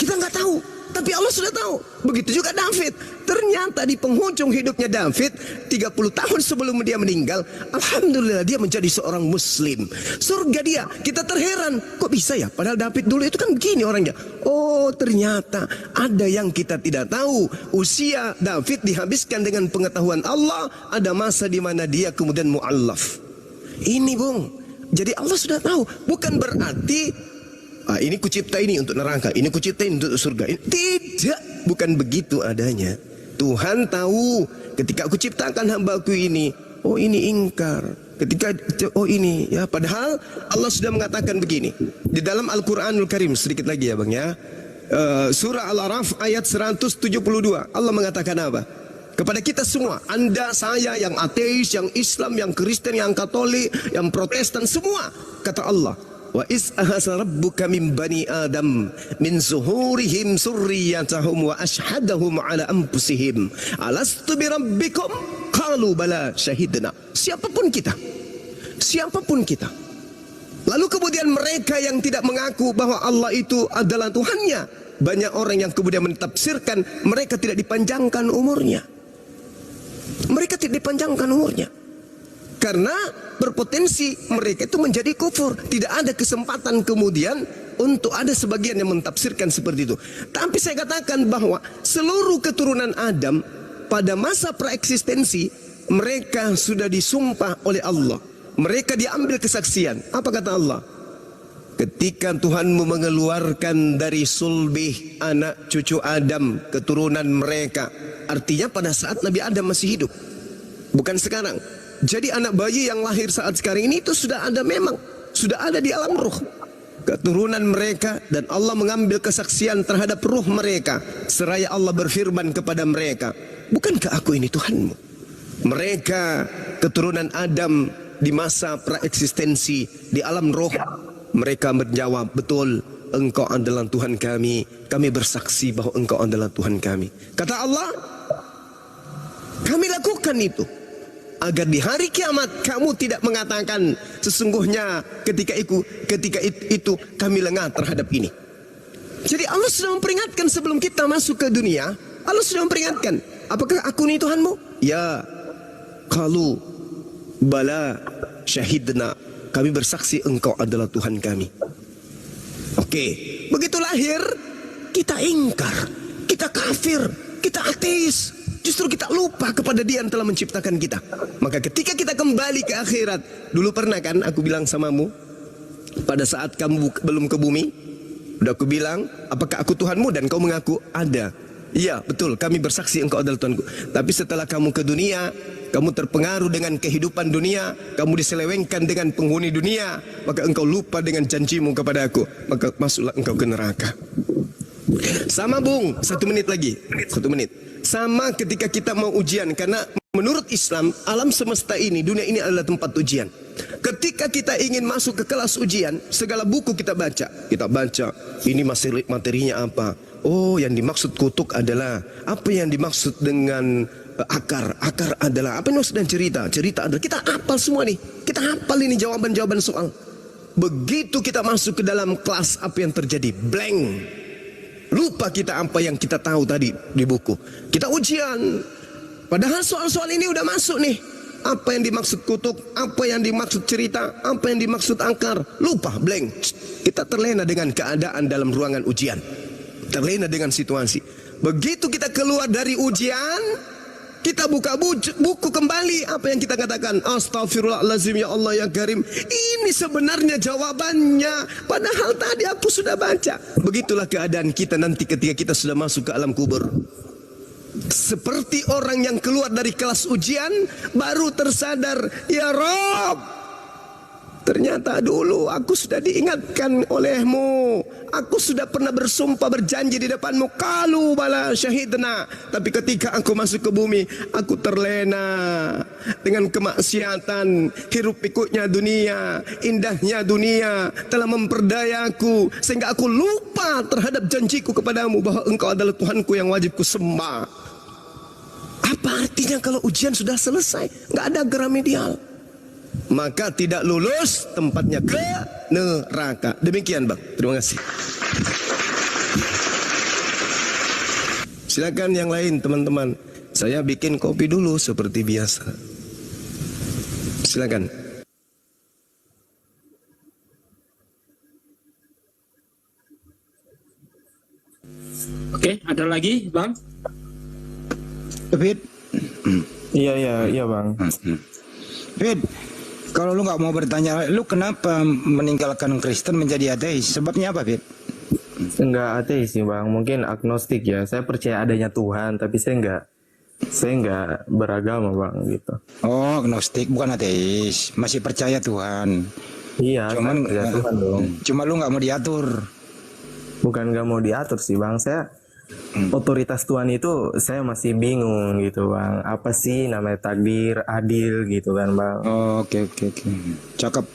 Kita nggak tahu, tapi Allah sudah tahu. Begitu juga David. Ternyata di penghujung hidupnya David, 30 tahun sebelum dia meninggal, alhamdulillah dia menjadi seorang muslim. Surga dia. Kita terheran, kok bisa ya? Padahal David dulu itu kan begini orangnya. Oh, ternyata ada yang kita tidak tahu. Usia David dihabiskan dengan pengetahuan Allah. Ada masa di mana dia kemudian mu'allaf. Ini Bung. Jadi Allah sudah tahu. Bukan berarti ini kucipta ini untuk neraka, ini kucipta ini untuk surga. Tidak, bukan begitu adanya. Tuhan tahu ketika aku ciptakan hambaku ini, oh ini ingkar. Ketika oh ini ya, padahal Allah sudah mengatakan begini di dalam Al-Qur'anul Karim. Sedikit lagi ya Bang ya. Surah Al-Araf ayat 172. Allah mengatakan apa? Kepada kita semua, Anda, saya, yang ateis, yang Islam, yang Kristen, yang Katolik, yang Protestan, semua, kata Allah, wa is ahasa rabbuka min bani adam min zuhurihim surriyatahum wa ashhadahum ala anfusihim alastu bi rabbikum qalu bala syahidna. Siapapun kita, lalu kemudian mereka yang tidak mengaku bahwa Allah itu adalah Tuhannya, banyak orang yang kemudian mentafsirkan mereka tidak dipanjangkan umurnya. Mereka tidak dipanjangkan umurnya karena berpotensi mereka itu menjadi kufur. Tidak ada kesempatan kemudian untuk ada sebagian yang mentafsirkan seperti itu. Tapi saya katakan bahwa seluruh keturunan Adam pada masa praeksistensi Mereka sudah disumpah oleh Allah. Mereka diambil kesaksian. Apa kata Allah? Ketika Tuhanmu mengeluarkan dari sulbih anak cucu Adam, keturunan mereka. Artinya pada saat Nabi Adam masih hidup, bukan sekarang. Jadi anak bayi yang lahir saat sekarang ini itu sudah ada, memang sudah ada di alam ruh, keturunan mereka. Dan Allah mengambil kesaksian terhadap ruh mereka. Seraya Allah berfirman kepada mereka, bukankah aku ini Tuhanmu? Mereka keturunan Adam di masa praeksistensi di alam roh, mereka menjawab, betul, engkau adalah Tuhan kami. Kami bersaksi bahwa engkau adalah Tuhan kami. Kata Allah, kami lakukan itu agar di hari kiamat kamu tidak mengatakan sesungguhnya ketika itu kami lengah terhadap ini. Jadi Allah sudah memperingatkan sebelum kita masuk ke dunia. Allah sudah memperingatkan, apakah aku ini Tuhanmu? Ya. Qalu bala syahidna, kami bersaksi engkau adalah Tuhan kami. Oke, begitu lahir kita ingkar, kita kafir, kita ateis. Justru kita lupa kepada Dia yang telah menciptakan kita. Maka ketika kita kembali ke akhirat, dulu pernah kan aku bilang samamu, pada saat kamu belum ke bumi, udah aku bilang, apakah aku Tuhanmu? Dan kau mengaku ada. Iya, betul, kami bersaksi engkau adalah Tuhanku. Tapi setelah kamu ke dunia, kamu terpengaruh dengan kehidupan dunia, kamu diselewengkan dengan penghuni dunia, maka engkau lupa dengan janjimu kepada aku, maka masuklah engkau ke neraka. Sama Bung, 1 menit lagi, 1 menit. Sama ketika kita mau ujian, karena menurut Islam, alam semesta ini, dunia ini adalah tempat ujian. Ketika kita ingin masuk ke kelas ujian, segala buku kita baca, ini materinya apa? Oh, yang dimaksud kutuk adalah apa, yang dimaksud dengan akar adalah apa, yang dimaksud dengan cerita adalah, kita hafal semua nih, kita hafal ini jawaban soal. Begitu kita masuk ke dalam kelas, apa yang terjadi? Blank. Lupa kita apa yang kita tahu tadi di buku. Kita ujian, padahal soal-soal ini udah masuk nih. Apa yang dimaksud kutuk, apa yang dimaksud cerita, apa yang dimaksud akar, lupa, blank. Kita terlena dengan keadaan dalam ruangan ujian, terlena dengan situasi. Begitu kita keluar dari ujian, kita buka buku kembali, apa yang kita katakan, astagfirullahaladzim, ya Allah ya Karim, ini sebenarnya jawabannya, padahal tadi aku sudah baca. Begitulah keadaan kita nanti ketika kita sudah masuk ke alam kubur. Seperti orang yang keluar dari kelas ujian baru tersadar, ya Rob, ternyata dulu aku sudah diingatkan olehmu, aku sudah pernah bersumpah berjanji di depanmu, kalu bala syahidna, tapi ketika aku masuk ke bumi, aku terlena dengan kemaksiatan, hiruk pikuknya dunia, indahnya dunia telah memperdayaku, sehingga aku lupa terhadap janjiku kepadamu bahwa engkau adalah Tuhanku yang wajib ku sembah. Apa artinya kalau ujian sudah selesai, nggak ada remedial? Maka tidak lulus, tempatnya ke neraka. Demikian Bang, terima kasih. Silakan yang lain teman-teman. Saya bikin kopi dulu seperti biasa. Silakan. Oke, ada lagi Bang? Fit. Iya Bang. Fit, kalau lu nggak mau bertanya, lu kenapa meninggalkan Kristen menjadi ateis? Sebabnya apa, Fit? Enggak ateis sih Bang, mungkin agnostik ya. Saya percaya adanya Tuhan, tapi saya enggak beragama Bang gitu. Oh, agnostik, bukan ateis, masih percaya Tuhan. Iya, cuman percaya Tuhan dong. Cuma lu nggak mau diatur. Bukan nggak mau diatur sih Bang, saya otoritas Tuhan itu saya masih bingung gitu Bang. Apa sih namanya takdir adil gitu kan Bang? Oh, oke. Cakep.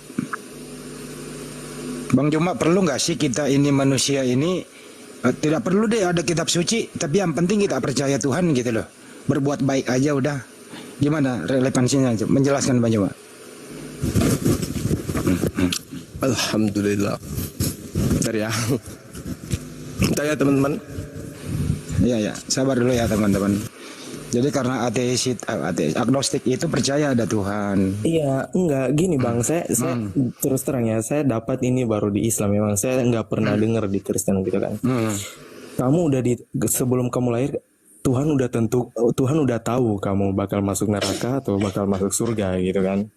Bang, cuma perlu nggak sih kita ini manusia ini tidak perlu deh ada kitab suci, tapi yang penting kita percaya Tuhan gitu loh. Berbuat baik aja udah. Gimana relevansinya? Menjelaskan Bang coba. Alhamdulillah. Bentar ya. Bentar ya teman-teman. Iya, sabar dulu ya teman-teman. Jadi karena ateis, agnostik itu percaya ada Tuhan. Iya, enggak gini Bang, saya terus terang ya, saya dapat ini baru di Islam memang. Saya enggak pernah dengar di Kristen gitu kan. Kamu udah sebelum kamu lahir Tuhan udah tahu kamu bakal masuk neraka atau bakal masuk surga gitu kan.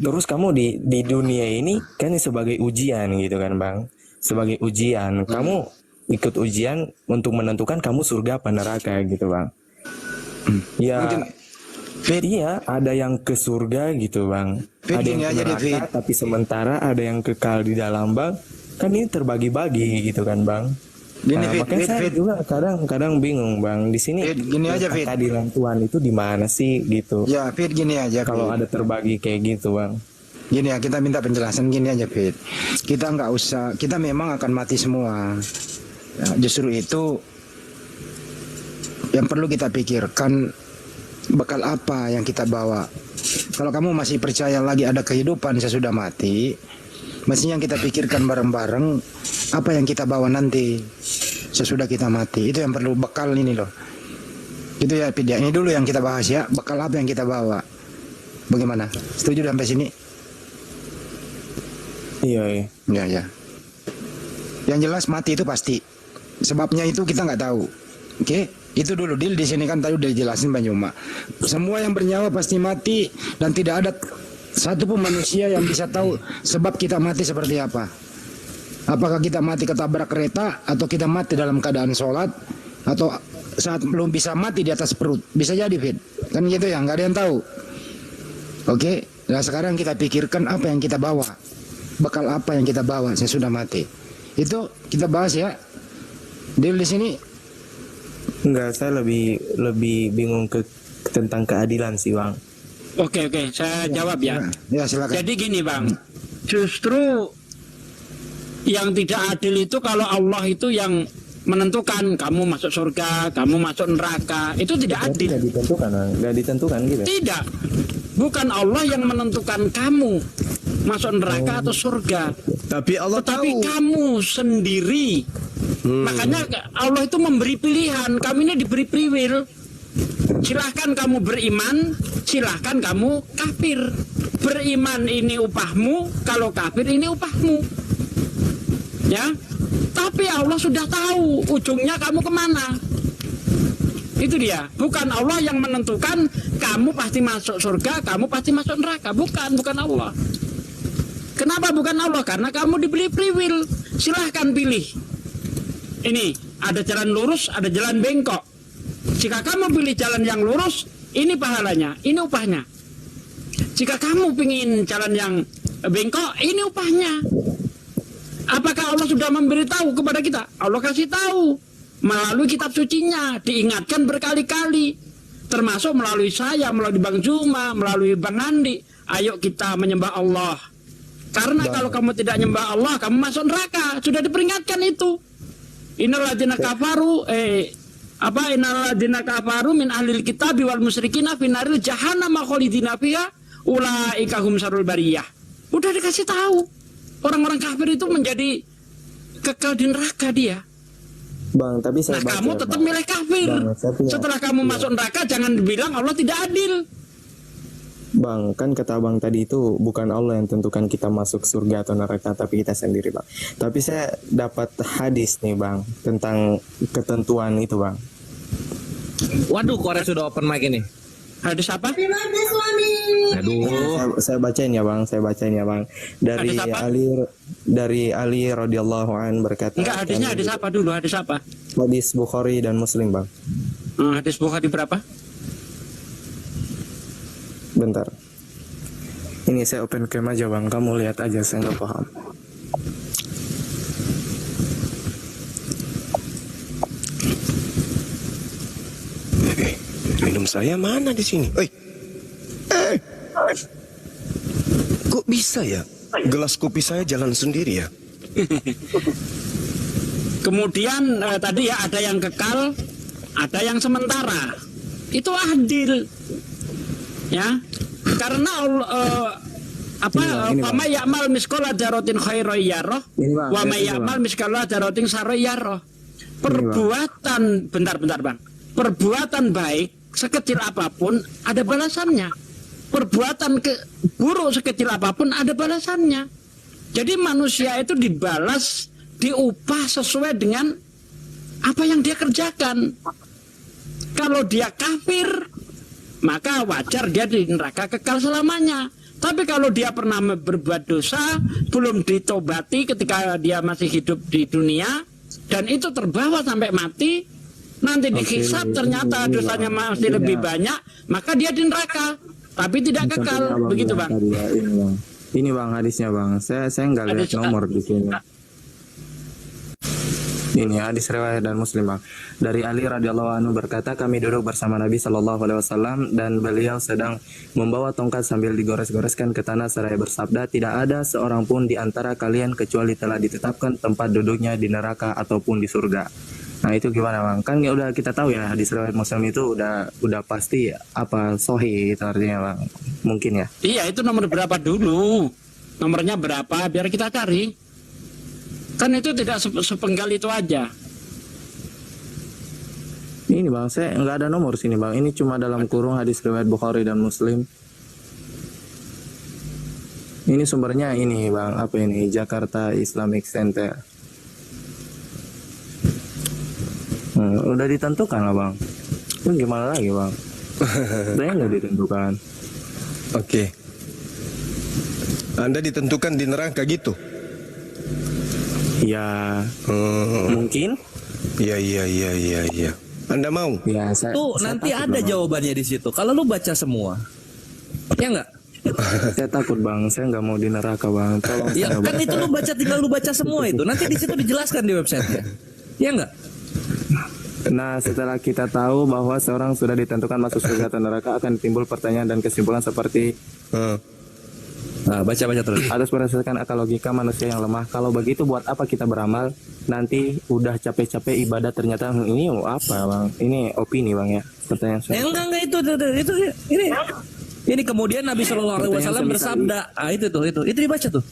Terus kamu di dunia ini kan sebagai ujian gitu kan Bang. Sebagai ujian, kamu ikut ujian untuk menentukan kamu surga apa neraka gitu Bang. Ya, iya ada yang ke surga gitu Bang. Ada yang ke neraka, tapi sementara ada yang kekal di dalam Bang. Kan ini terbagi-bagi gitu kan Bang. Makanya saya juga kadang bingung Bang, di sini gini aja Fit, keadilan Tuhan itu di mana sih gitu. Ya Fit, gini aja kalau ada terbagi kayak gitu Bang. Gini ya, kita minta penjelasan gini aja Fit. Kita nggak usah, kita memang akan mati semua ya, justru itu yang perlu kita pikirkan, bakal apa yang kita bawa. Kalau kamu masih percaya lagi ada kehidupan sesudah mati, mestinya yang kita pikirkan bareng-bareng apa yang kita bawa nanti sesudah kita mati. Itu yang perlu, bekal ini loh. Itu ya Fit, ini dulu yang kita bahas ya, bekal apa yang kita bawa. Bagaimana? Setuju sampai sini? Iya. Ya. Yang jelas mati itu pasti. Sebabnya itu kita nggak tahu. Oke? Itu dulu deal di sini kan tadi udah dijelasin Bang Yuma. Semua yang bernyawa pasti mati dan tidak ada satu pun manusia yang bisa tahu sebab kita mati seperti apa. Apakah kita mati ketabrak kereta, atau kita mati dalam keadaan sholat, atau saat belum bisa mati di atas perut. Bisa jadi Fit. Kan gitu ya, nggak ada yang tahu. Oke, nah sekarang kita pikirkan apa yang kita bawa. Bakal apa yang kita bawa sesudah mati. Itu kita bahas ya. Deal di sini. Enggak, saya lebih bingung tentang keadilan sih Bang. Oke, saya jawab ya. Ya, silakan. Jadi gini Bang, justru yang tidak adil itu kalau Allah itu yang menentukan kamu masuk surga, kamu masuk neraka, itu tidak adil. Tidak ditentukan gitu. Tidak, bukan Allah yang menentukan kamu masuk neraka atau surga, tapi Allah tahu. Kamu sendiri. Makanya Allah itu memberi pilihan. Kamu ini diberi priwil. Silahkan kamu beriman, silahkan kamu kafir. Beriman ini upahmu, kalau kafir ini upahmu. Ya, tapi Allah sudah tahu ujungnya kamu kemana. Itu dia. Bukan Allah yang menentukan kamu pasti masuk surga, kamu pasti masuk neraka. Bukan Allah. Kenapa bukan Allah? Karena kamu diberi free will. Silahkan pilih. Ini ada jalan lurus, ada jalan bengkok. Jika kamu pilih jalan yang lurus, ini pahalanya, ini upahnya. Jika kamu ingin jalan yang bengkok, ini upahnya. Apakah Allah sudah memberitahu kepada kita? Allah kasih tahu melalui kitab sucinya, diingatkan berkali-kali, termasuk melalui saya, melalui Bang Juma, melalui Bang Andi. Ayo kita menyembah Allah. Karena kalau kamu tidak menyembah Allah, kamu masuk neraka. Sudah diperingatkan itu. Innalladzina kafaru innalladzina kafaru min ahlil kitabi wal musyrikina finaril jahannam khalidina fiha ulaika hum syarrul bariyah. Udah dikasih tahu. Orang-orang kafir itu menjadi kekal di neraka dia. Bang, tapi saya baca, kamu tetap milih kafir. Setelah kamu masuk neraka, jangan bilang Allah tidak adil. Bang, kan kata Bang tadi itu bukan Allah yang tentukan kita masuk surga atau neraka, tapi kita sendiri Bang. Tapi saya dapat hadis nih Bang, tentang ketentuan itu Bang. Waduh, Korek sudah open mic ini. Hadis apa? Aduh. Saya bacain ya Bang, dari Ali radhiyallahu an berkata. Enggak, hadisnya hadis apa dulu? Hadis apa? Hadis Bukhari dan Muslim Bang. Hadis Bukhari berapa? Bentar. Ini saya open cam aja Bang, kamu lihat aja, saya nggak paham. Minum saya mana di sini? Kok bisa ya? Gelas kopi saya jalan sendiri ya? Kemudian tadi ya ada yang kekal, ada yang sementara. Itu adil. Ya. Karena wa may ya'mal misqala dzarratin khairan yarah wa may ya'mal misqala dzarratin syarran yarah. Perbuatan bentar Bang. Perbuatan baik sekecil apapun ada balasannya. Perbuatan buruk sekecil apapun ada balasannya. Jadi manusia itu dibalas, diupah sesuai dengan apa yang dia kerjakan. Kalau dia kafir, maka wajar dia di neraka kekal selamanya. Tapi kalau dia pernah berbuat dosa, belum ditobati ketika dia masih hidup di dunia, dan itu terbawa sampai mati, nanti dihisab ternyata dosanya masih lebih banyak, maka dia di neraka, tapi tidak kekal. Begitu Bang. Ini Bang hadisnya Bang. Saya nggak lihat nomor di sini. Ini hadis riwayat dan Muslim Bang. Dari Ali radhiyallahu anhu berkata, kami duduk bersama Nabi Shallallahu alaihi wasallam dan beliau sedang membawa tongkat sambil digores-goreskan ke tanah seraya bersabda, tidak ada seorang pun di antara kalian kecuali telah ditetapkan tempat duduknya di neraka ataupun di surga. Nah itu gimana Bang? Kan ya udah kita tahu ya hadis riwayat Muslim itu udah pasti apa sahih itu artinya Bang. Mungkin ya. Iya, itu nomor berapa dulu? Nomornya berapa biar kita cari. Kan itu tidak sepenggal itu aja. Ini Bang, saya nggak ada nomor sini Bang. Ini cuma dalam kurung hadis riwayat Bukhari dan Muslim. Ini sumbernya ini Bang, apa ini? Jakarta Islamic Center. Udah ditentukan lah Bang. Itu gimana lagi Bang? Udah nggak ditentukan. Oke. Anda ditentukan di neraka gitu? Ya, mungkin. Iya. Anda mau? Ya, Tuh nanti ada jawabannya di situ. Kalau lu baca semua, ya nggak? Saya takut Bang, saya nggak mau di neraka Bang. Tolong. Ya kan itu lu baca, tinggal lu baca semua itu. Nanti di situ dijelaskan di websitenya. Ya nggak? Nah, setelah kita tahu bahwa seorang sudah ditentukan masuk surga atau neraka, akan timbul pertanyaan dan kesimpulan seperti Nah, baca terus. harus berdasarkan akal logika manusia yang lemah. Kalau begitu buat apa kita beramal? Nanti udah capek-capek ibadah ternyata ini apa Bang? Ini opini Bang ya. Pertanyaan saya. Enggak itu ini kemudian Nabi Shallallahu alaihi wasallam bersabda. Ah itu dibaca tuh.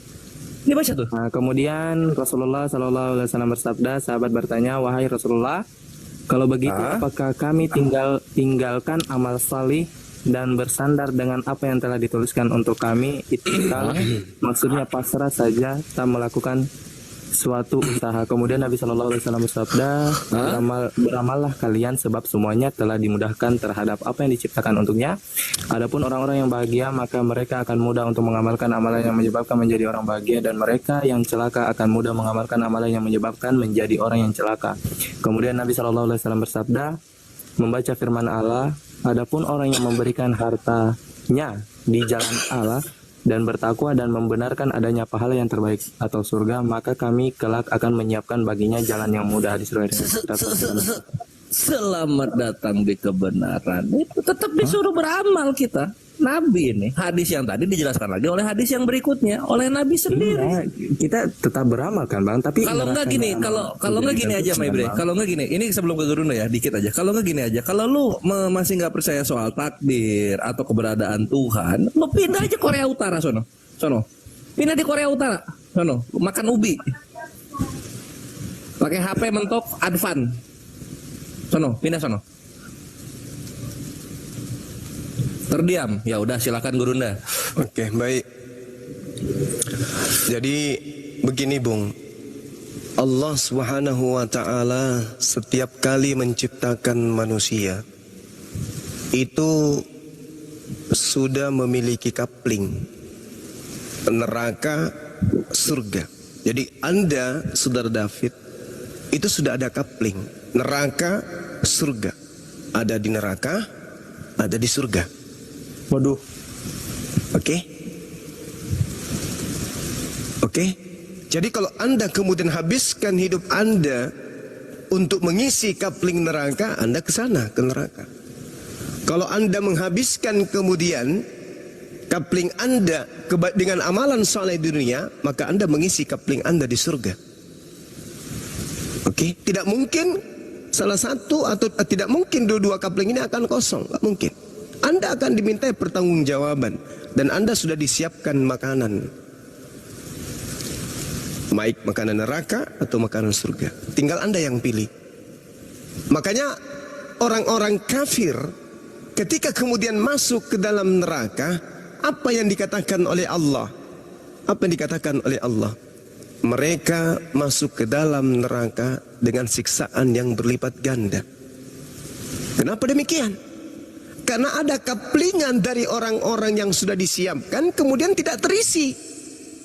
Nah, kemudian Rasulullah Shallallahu alaihi wasallam bersabda, sahabat bertanya, "Wahai Rasulullah, kalau begitu apakah kami tinggalkan amal salih dan bersandar dengan apa yang telah dituliskan untuk kami, itikal, maksudnya pasrah saja, tak melakukan suatu usaha?" Kemudian Nabi Shallallahu alaihi wasallam bersabda, beramallah kalian sebab semuanya telah dimudahkan terhadap apa yang diciptakan untuknya. Adapun orang-orang yang bahagia, maka mereka akan mudah untuk mengamalkan amalan yang menyebabkan menjadi orang bahagia, dan mereka yang celaka akan mudah mengamalkan amalan yang menyebabkan menjadi orang yang celaka. Kemudian Nabi Shallallahu alaihi wasallam bersabda, membaca firman Allah, adapun orang yang memberikan hartanya di jalan Allah dan bertakwa dan membenarkan adanya pahala yang terbaik atau surga, maka kami kelak akan menyiapkan baginya jalan yang mudah. Hadis riwayat. Selamat datang di kebenaran. Itu tetap disuruh beramal kita. Nabi ini hadis yang tadi dijelaskan lagi oleh hadis yang berikutnya oleh Nabi sendiri. Iya, kita tetap beramal kan Bang, tapi Kalau nggak gini, kalau nggak gini aja Maybre. Kalau nggak gini, ini sebelum ke Gurunda ya, dikit aja. Kalau nggak gini aja, kalau lu masih nggak percaya soal takdir atau keberadaan Tuhan, lu pindah aja Korea Utara sono. Pindah di Korea Utara, sono. Makan ubi. Pakai HP mentok Advan. Pindah sono. Terdiam, ya udah silakan Gurunda. Oke, baik. Jadi begini Bung, Allah Subhanahu wa taala setiap kali menciptakan manusia itu sudah memiliki kapling neraka surga. Jadi Anda Saudara David itu sudah ada kapling neraka surga. Ada di neraka, ada di surga. waduh. Oke. Jadi kalau Anda kemudian habiskan hidup Anda untuk mengisi kapling neraka, Anda ke sana, ke neraka. Kalau Anda menghabiskan kemudian kapling Anda dengan amalan saleh di dunia, maka Anda mengisi kapling Anda di surga. Oke, tidak mungkin salah satu atau tidak mungkin dua kapling ini akan kosong, nggak mungkin. Anda akan dimintai pertanggungjawaban dan Anda sudah disiapkan makanan, baik makanan neraka atau makanan surga. Tinggal Anda yang pilih. Makanya orang-orang kafir ketika kemudian masuk ke dalam neraka, apa yang dikatakan oleh Allah? Apa yang dikatakan oleh Allah? mereka masuk ke dalam neraka dengan siksaan yang berlipat ganda. Kenapa demikian? Karena ada kaplingan dari orang-orang yang sudah disiapkan kemudian tidak terisi.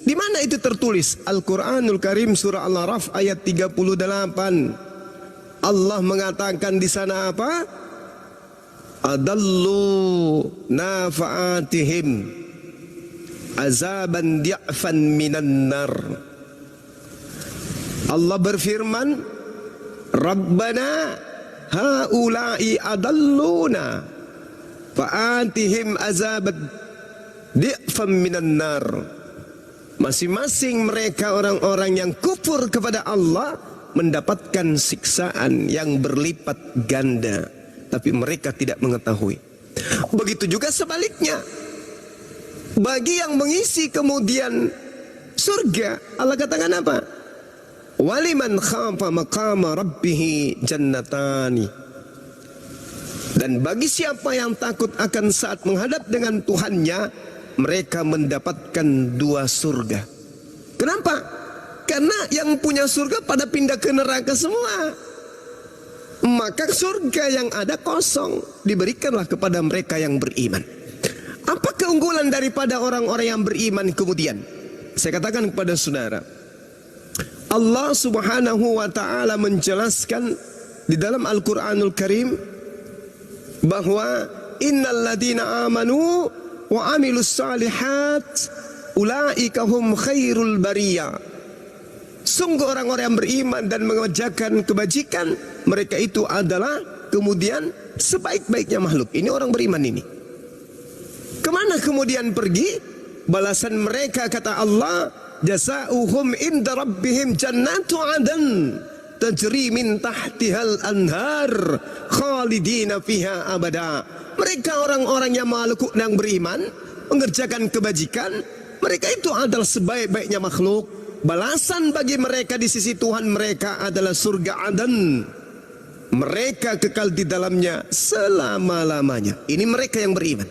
Di mana itu tertulis? Al-Quranul Karim surah Al-Araf ayat 38. Allah mengatakan di sana apa? Adallu nafa'atihim azaban di'fan minan nar. Allah berfirman, Rabbana haula'i adalluna fa'atihim azaban di'fan minan nar. Masing-masing mereka orang-orang yang kufur kepada Allah mendapatkan siksaan yang berlipat ganda, tapi mereka tidak mengetahui. Begitu juga sebaliknya, bagi yang mengisi kemudian surga, Allah katakan apa? Waliman khafa maqama rabbih jannatani. Dan bagi siapa yang takut akan saat menghadap dengan Tuhannya, mereka mendapatkan 2 surga. Kenapa? Karena yang punya surga pada pindah ke neraka semua. Maka surga yang ada kosong, diberikanlah kepada mereka yang beriman. Apa keunggulan daripada orang-orang yang beriman kemudian? Saya katakan kepada saudara, Allah Subhanahu wa ta'ala menjelaskan di dalam Al-Quranul Karim bahwa innal ladina amanu wa amilus salihat ulaika hum khairul bariyah. Sungguh orang-orang yang beriman dan mengerjakan kebajikan, mereka itu adalah kemudian sebaik-baiknya makhluk. Ini orang beriman ini. Kemana kemudian pergi? Balasan mereka kata Allah, jazaohum inda rabbihim jannatu adan tajri min tahtihal anhar khalidina fiha abada. Mereka orang-orang yang makhluk yang beriman, mengerjakan kebajikan, mereka itu adalah sebaik-baiknya makhluk. Balasan bagi mereka di sisi Tuhan mereka adalah surga Adan. Mereka kekal di dalamnya selama-lamanya. Ini mereka yang beriman.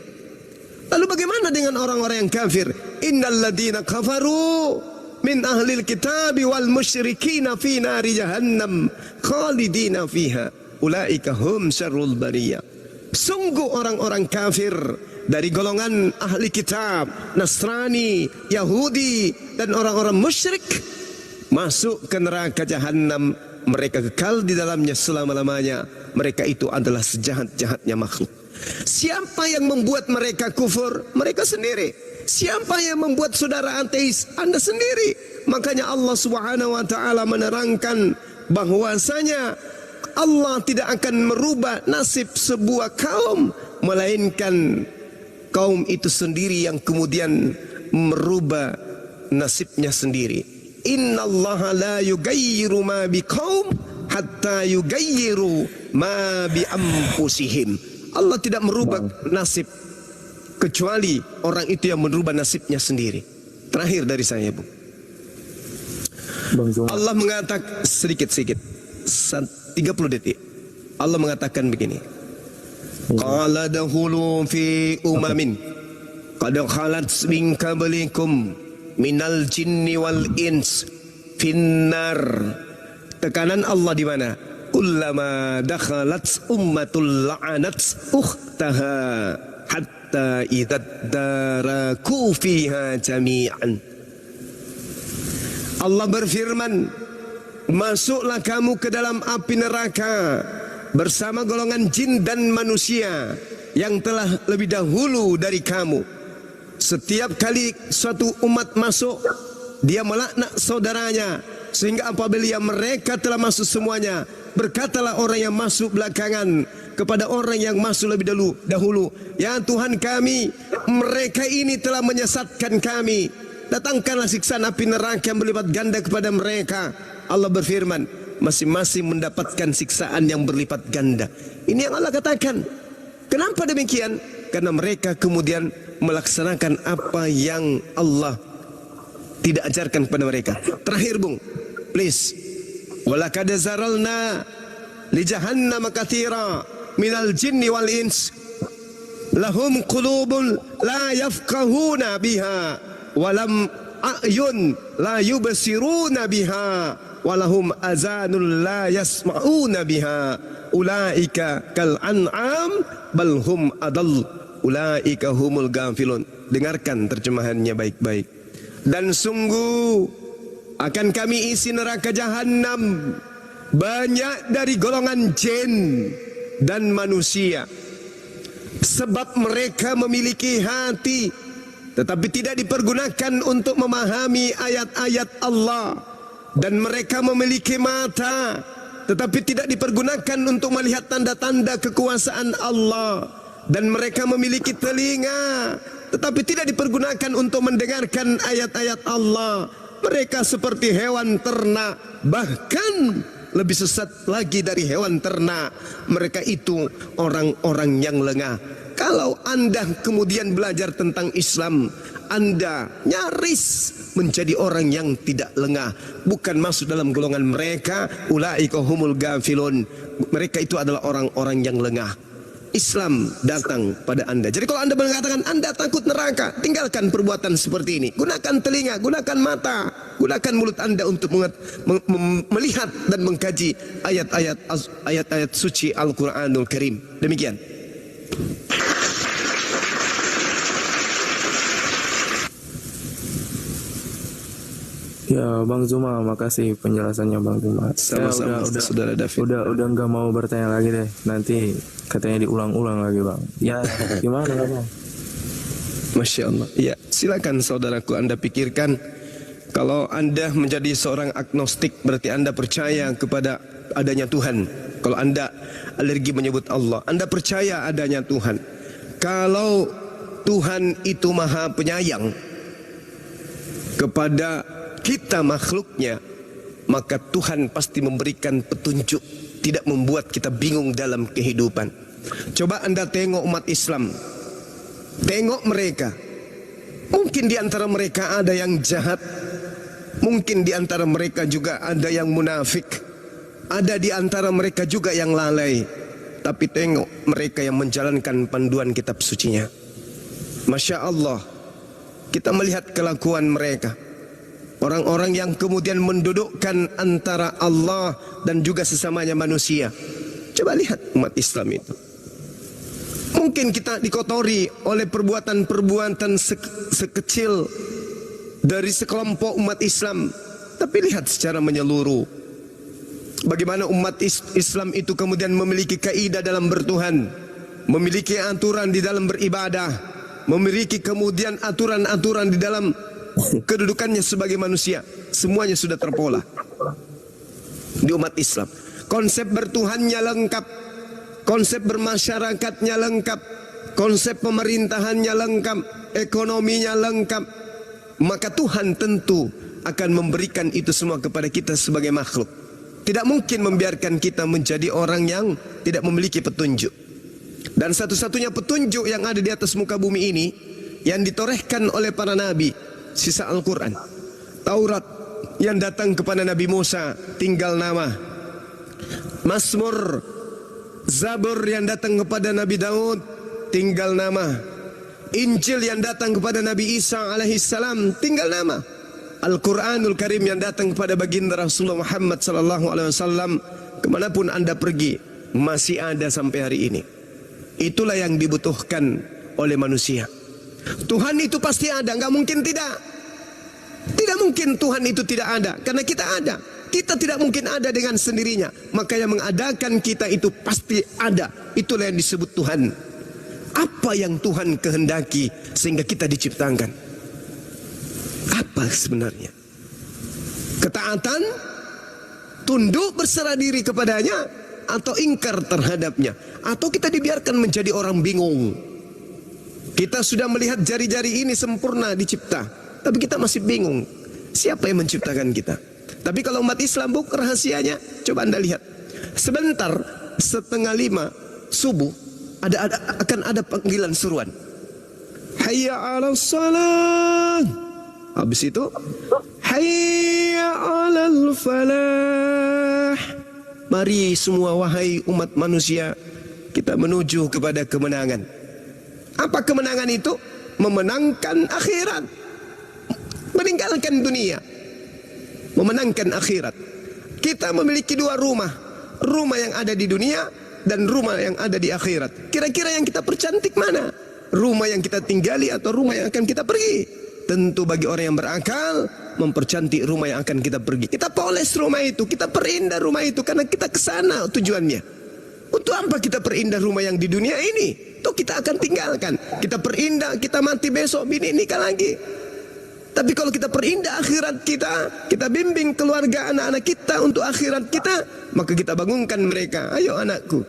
Lalu bagaimana dengan orang-orang yang kafir? Innal ladina kafaru min ahlil kitabi wal musyrikina fi nari jahannam khalidina fiha ulaika hum syarrul bariyah. Sungguh orang-orang kafir dari golongan ahli kitab, Nasrani, Yahudi, dan orang-orang musyrik masuk ke neraka jahanam. Mereka kekal di dalamnya selama-lamanya. Mereka itu adalah sejahat-jahatnya makhluk. Siapa yang membuat mereka kufur? Mereka sendiri. Siapa yang membuat saudara ateis? Anda sendiri. Makanya Allah Subhanahu wa ta'ala menerangkan bahwasanya Allah tidak akan merubah nasib sebuah kaum, melainkan kaum itu sendiri yang kemudian merubah nasibnya sendiri. Innallaha la yugayyiru ma biqaum hatta yugayyiru ma bi anfusihim. Allah tidak merubah nasib kecuali orang itu yang merubah nasibnya sendiri. Terakhir dari saya, Bu. Allah mengatakan sedikit-sedikit 30 detik. Allah mengatakan begini. Qala dahulu fi umamin qad khalat min qablikum minal jinni wal ins finnar. Tekanan Allah di mana? Kullama dakhalat ummatul la'anat ukhtaha hatta idza daraku fiha jami'an. Allah berfirman, masuklah kamu ke dalam api neraka bersama golongan jin dan manusia yang telah lebih dahulu dari kamu. Setiap kali suatu umat masuk, dia melaknat saudaranya, sehingga apabila mereka telah masuk semuanya, berkatalah orang yang masuk belakangan kepada orang yang masuk lebih dahulu, ya Tuhan kami, mereka ini telah menyesatkan kami, datangkanlah siksaan api neraka yang berlipat ganda kepada mereka. Allah berfirman, masing-masing mendapatkan siksaan yang berlipat ganda. Ini yang Allah katakan. Kenapa demikian? Karena mereka kemudian melaksanakan apa yang Allah tidak ajarkan kepada mereka. Terakhir, Bung, please. Walaqad zaralna li jahannam katsira minal jinni wal ins lahum qulubun la yafqahuna biha walam a'yun la yubsiruna biha walahum azanul la yasma'una biha ulaika kal an'am bal hum adall ulaika humul ghafilun. Dengarkan terjemahannya baik-baik. Dan sungguh akan kami isi neraka jahanam banyak dari golongan jin dan manusia, sebab mereka memiliki hati tetapi tidak dipergunakan untuk memahami ayat-ayat Allah, dan mereka memiliki mata tetapi tidak dipergunakan untuk melihat tanda-tanda kekuasaan Allah, dan mereka memiliki telinga tetapi tidak dipergunakan untuk mendengarkan ayat-ayat Allah. Mereka seperti hewan ternak, bahkan lebih sesat lagi dari hewan ternak. Mereka itu orang-orang yang lengah. Kalau Anda kemudian belajar tentang Islam, Anda nyaris menjadi orang yang tidak lengah, bukan masuk dalam golongan mereka ulaika humul ghafilun. Mereka itu adalah orang-orang yang lengah. Islam datang pada Anda. Jadi kalau Anda mengatakan Anda takut neraka, tinggalkan perbuatan seperti ini. Gunakan telinga, gunakan mata, gunakan mulut Anda untuk melihat dan mengkaji ayat-ayat suci Al-Quranul Karim. Demikian. Ya Bang Zuma, makasih penjelasannya Bang Zuma. Sama-sama, Saudara David. Udah nggak mau bertanya lagi deh. Nanti katanya diulang-ulang lagi Bang. Ya gimana Bang? Masya Allah. Ya, silakan saudaraku, Anda pikirkan. Kalau Anda menjadi seorang agnostik, berarti Anda percaya kepada adanya Tuhan. Kalau Anda alergi menyebut Allah, Anda percaya adanya Tuhan. Kalau Tuhan itu maha penyayang kepada kita makhluknya, maka Tuhan pasti memberikan petunjuk, tidak membuat kita bingung dalam kehidupan. Coba Anda tengok umat Islam, tengok mereka. Mungkin di antara mereka ada yang jahat, mungkin di antara mereka juga ada yang munafik, ada di antara mereka juga yang lalai. Tapi tengok mereka yang menjalankan panduan kitab sucinya. Masya Allah, kita melihat kelakuan mereka. Orang-orang yang kemudian mendudukkan antara Allah dan juga sesamanya manusia. Coba lihat umat Islam itu. Mungkin kita dikotori oleh perbuatan-perbuatan sekecil dari sekelompok umat Islam. Tapi lihat secara menyeluruh, bagaimana umat Islam itu kemudian memiliki kaidah dalam bertuhan, memiliki aturan di dalam beribadah, memiliki kemudian aturan-aturan di dalam kedudukannya sebagai manusia. Semuanya sudah terpola di umat Islam. Konsep bertuhannya lengkap, konsep bermasyarakatnya lengkap, konsep pemerintahannya lengkap, ekonominya lengkap. Maka Tuhan tentu akan memberikan itu semua kepada kita sebagai makhluk. Tidak mungkin membiarkan kita menjadi orang yang tidak memiliki petunjuk. Dan satu-satunya petunjuk yang ada di atas muka bumi ini yang ditorehkan oleh para nabi, sisa Al-Quran. Taurat yang datang kepada Nabi Musa tinggal nama. Mazmur, Zabur yang datang kepada Nabi Daud tinggal nama. Injil yang datang kepada Nabi Isa alaihissalam tinggal nama. Al-Quranul Karim yang datang kepada baginda Rasulullah Muhammad sallallahu alaihi wasallam, kemanapun Anda pergi masih ada sampai hari ini. Itulah yang dibutuhkan oleh manusia. Tuhan itu pasti ada, nggak mungkin tidak. Tidak mungkin Tuhan itu tidak ada, karena kita ada. Kita tidak mungkin ada dengan sendirinya. Maka yang mengadakan kita itu pasti ada. Itulah yang disebut Tuhan. Apa yang Tuhan kehendaki sehingga kita diciptakan? Apa sebenarnya? Ketaatan, tunduk berserah diri kepadanya, atau ingkar terhadapnya, atau kita dibiarkan menjadi orang bingung. Kita sudah melihat jari-jari ini sempurna dicipta, tapi kita masih bingung siapa yang menciptakan kita. Tapi kalau umat Islam, buk rahasianya, coba Anda lihat. Sebentar, 4:30 subuh akan ada panggilan seruan. Hayya 'alas salat. Habis itu hayya 'alal falah. Mari semua wahai umat manusia, kita menuju kepada kemenangan. Apa kemenangan itu? Memenangkan akhirat, tinggalkan dunia, memenangkan akhirat. Kita memiliki dua rumah, rumah yang ada di dunia dan rumah yang ada di akhirat. Kira-kira yang kita percantik mana? Rumah yang kita tinggali atau rumah yang akan kita pergi? Tentu bagi orang yang berakal, mempercantik rumah yang akan kita pergi. Kita poles rumah itu, kita perindah rumah itu karena kita kesana tujuannya. Untuk apa kita perindah rumah yang di dunia ini? Toh kita akan tinggalkan. Kita perindah, kita mati besok, bini nikah lagi. Tapi kalau kita perindah akhirat kita bimbing keluarga anak-anak kita untuk akhirat kita, maka kita bangunkan mereka. Ayo anakku,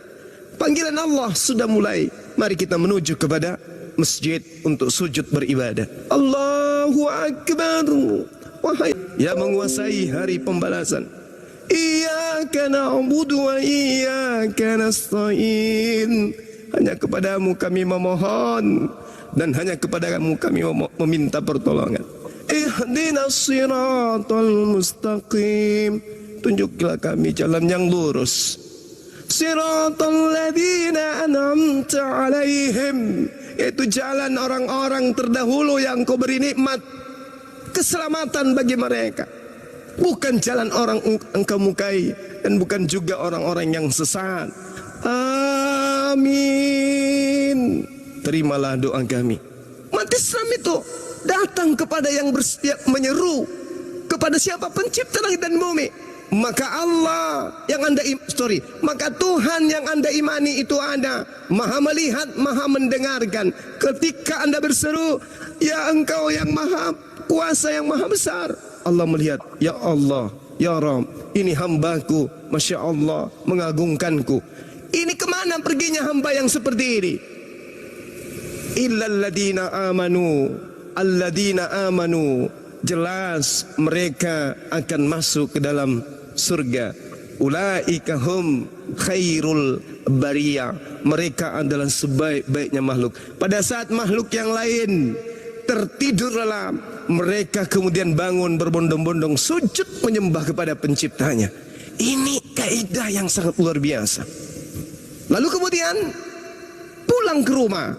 panggilan Allah sudah mulai. Mari kita menuju kepada masjid untuk sujud beribadah. Allahu Akbar. Wahai yang menguasai hari pembalasan. Iyyaka na'budu wa iyyaka nasta'in. Hanya kepadamu kami memohon dan hanya kepadamu kami meminta pertolongan. Ihdinas siratal mustaqim. Tunjuklah kami jalan yang lurus. Siratal ladzina an'amta alaihim. Yaitu jalan orang-orang terdahulu yang kau beri nikmat keselamatan bagi mereka. Bukan jalan orang engkau mukai dan bukan juga orang-orang yang sesat. Amin. Terimalah doa kami. Umat Islam itu datang kepada yang bersedia menyeru kepada siapa? Pencipta langit dan bumi. Maka Allah yang Anda maka Tuhan yang Anda imani itu ada, Maha melihat, Maha mendengarkan. Ketika Anda berseru, ya Engkau yang Maha Kuasa, yang Maha Besar, Allah melihat, ya Allah, ya Rabb, ini hambaku, Masya Allah, mengagungkanku. Ini kemana perginya hamba yang seperti ini? Illalladzina amanu, alladzina amanu. Jelas mereka akan masuk ke dalam surga. Ulaika hum khairul bariyah. Mereka adalah sebaik-baiknya makhluk. Pada saat makhluk yang lain tertidur lelap, mereka kemudian bangun berbondong-bondong sujud menyembah kepada penciptanya. Ini kaidah yang sangat luar biasa. Lalu kemudian pulang ke rumah.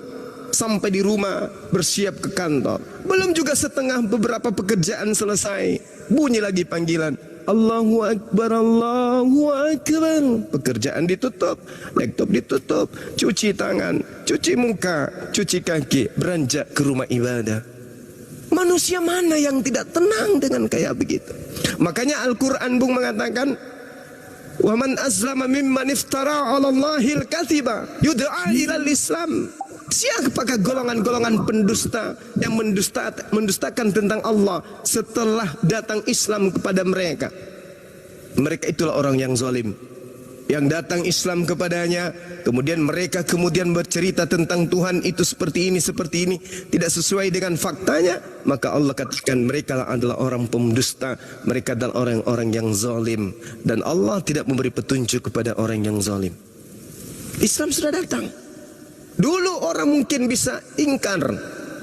Sampai di rumah bersiap ke kantor. Belum juga setengah beberapa pekerjaan selesai, bunyi lagi panggilan. Allahu Akbar, Allahu Akbar. Pekerjaan ditutup, laptop ditutup, cuci tangan, cuci muka, cuci kaki, beranjak ke rumah ibadah. Manusia mana yang tidak tenang dengan kayak begitu? Makanya Al-Quran Bung mengatakan, wa man azlama mimman iftara 'ala Allahil katsiba yud'a ilal Islam. Siapakah golongan-golongan pendusta yang mendustakan tentang Allah setelah datang Islam kepada mereka? Mereka itulah orang yang zalim. Yang datang Islam kepadanya, kemudian mereka bercerita tentang Tuhan itu seperti ini, tidak sesuai dengan faktanya, maka Allah katakan mereka adalah orang pendusta, mereka adalah orang-orang yang zalim, dan Allah tidak memberi petunjuk kepada orang yang zalim. Islam sudah datang. Dulu orang mungkin bisa ingkar,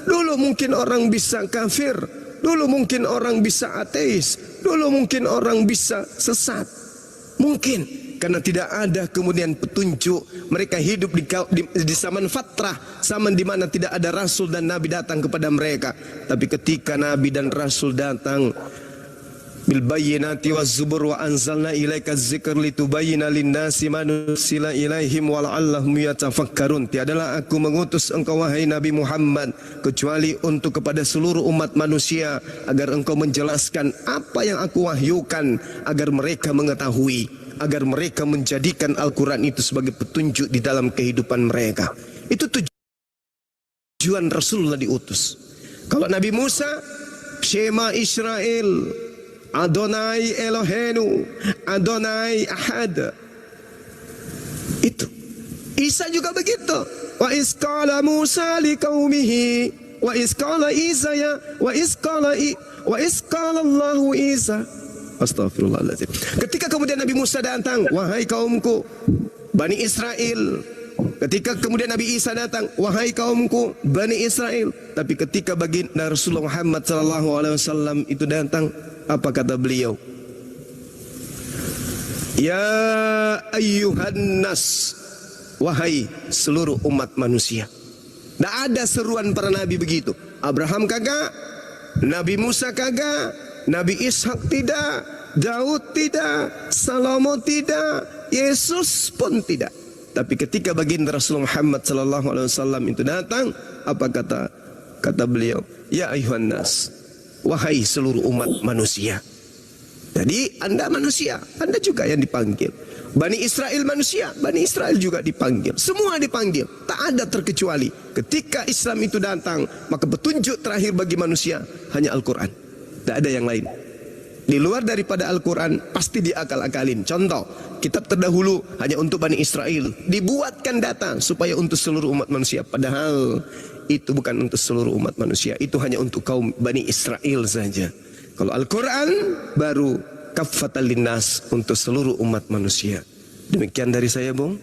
dulu mungkin orang bisa kafir, dulu mungkin orang bisa ateis, dulu mungkin orang bisa sesat. Mungkin karena tidak ada kemudian petunjuk. Mereka hidup di zaman fatrah, zaman di mana tidak ada rasul dan nabi datang kepada mereka. Tapi ketika nabi dan rasul datang, bil bayyinati waz zubur wa anzalna ilaika dzikra litubayyana lin-nasi ma nuzila ilaihim wa la'allahum yatafakkarun. Tiadalah aku mengutus engkau wahai Nabi Muhammad kecuali untuk kepada seluruh umat manusia agar engkau menjelaskan apa yang aku wahyukan agar mereka mengetahui, agar mereka menjadikan Al-Quran itu sebagai petunjuk di dalam kehidupan mereka. Itu tujuan Rasulullah diutus. Kalau Nabi Musa, Shema Israel, Adonai Elohenu, Adonai Ahad. Itu. Isa juga begitu. Wa isqala Musa liqaumihi wa isqala Isa ya wa isqala Allahu Isa. Astagfirullahaladzim. Ketika kemudian Nabi Musa datang, wahai kaumku Bani Israel. Ketika kemudian Nabi Isa datang, wahai kaumku Bani Israel. Tapi ketika baginda Rasulullah Muhammad SAW itu datang, apa kata beliau? Ya ayyuhan nas, wahai seluruh umat manusia. Tidak ada seruan para nabi begitu. Abraham kagak, Nabi Musa kagak, Nabi Ishak tidak, Daud tidak, Salomo tidak, Yesus pun tidak. Tapi ketika baginda Rasulullah Muhammad sallallahu alaihi wasallam itu datang, apa kata beliau? Ya ayuhan nas, wahai seluruh umat manusia. Jadi Anda manusia, Anda juga yang dipanggil. Bani Israel manusia, Bani Israel juga dipanggil. Semua dipanggil, tak ada terkecuali. Ketika Islam itu datang, maka petunjuk terakhir bagi manusia hanya Al-Quran. Tak ada yang lain. Di luar daripada Al-Quran pasti diakal-akalin. Contoh, kitab terdahulu hanya untuk Bani Israel. Dibuatkan data supaya untuk seluruh umat manusia. Padahal itu bukan untuk seluruh umat manusia. Itu hanya untuk kaum Bani Israel saja. Kalau Al-Quran baru kaffatan linnas, untuk seluruh umat manusia. Demikian dari saya, Bung.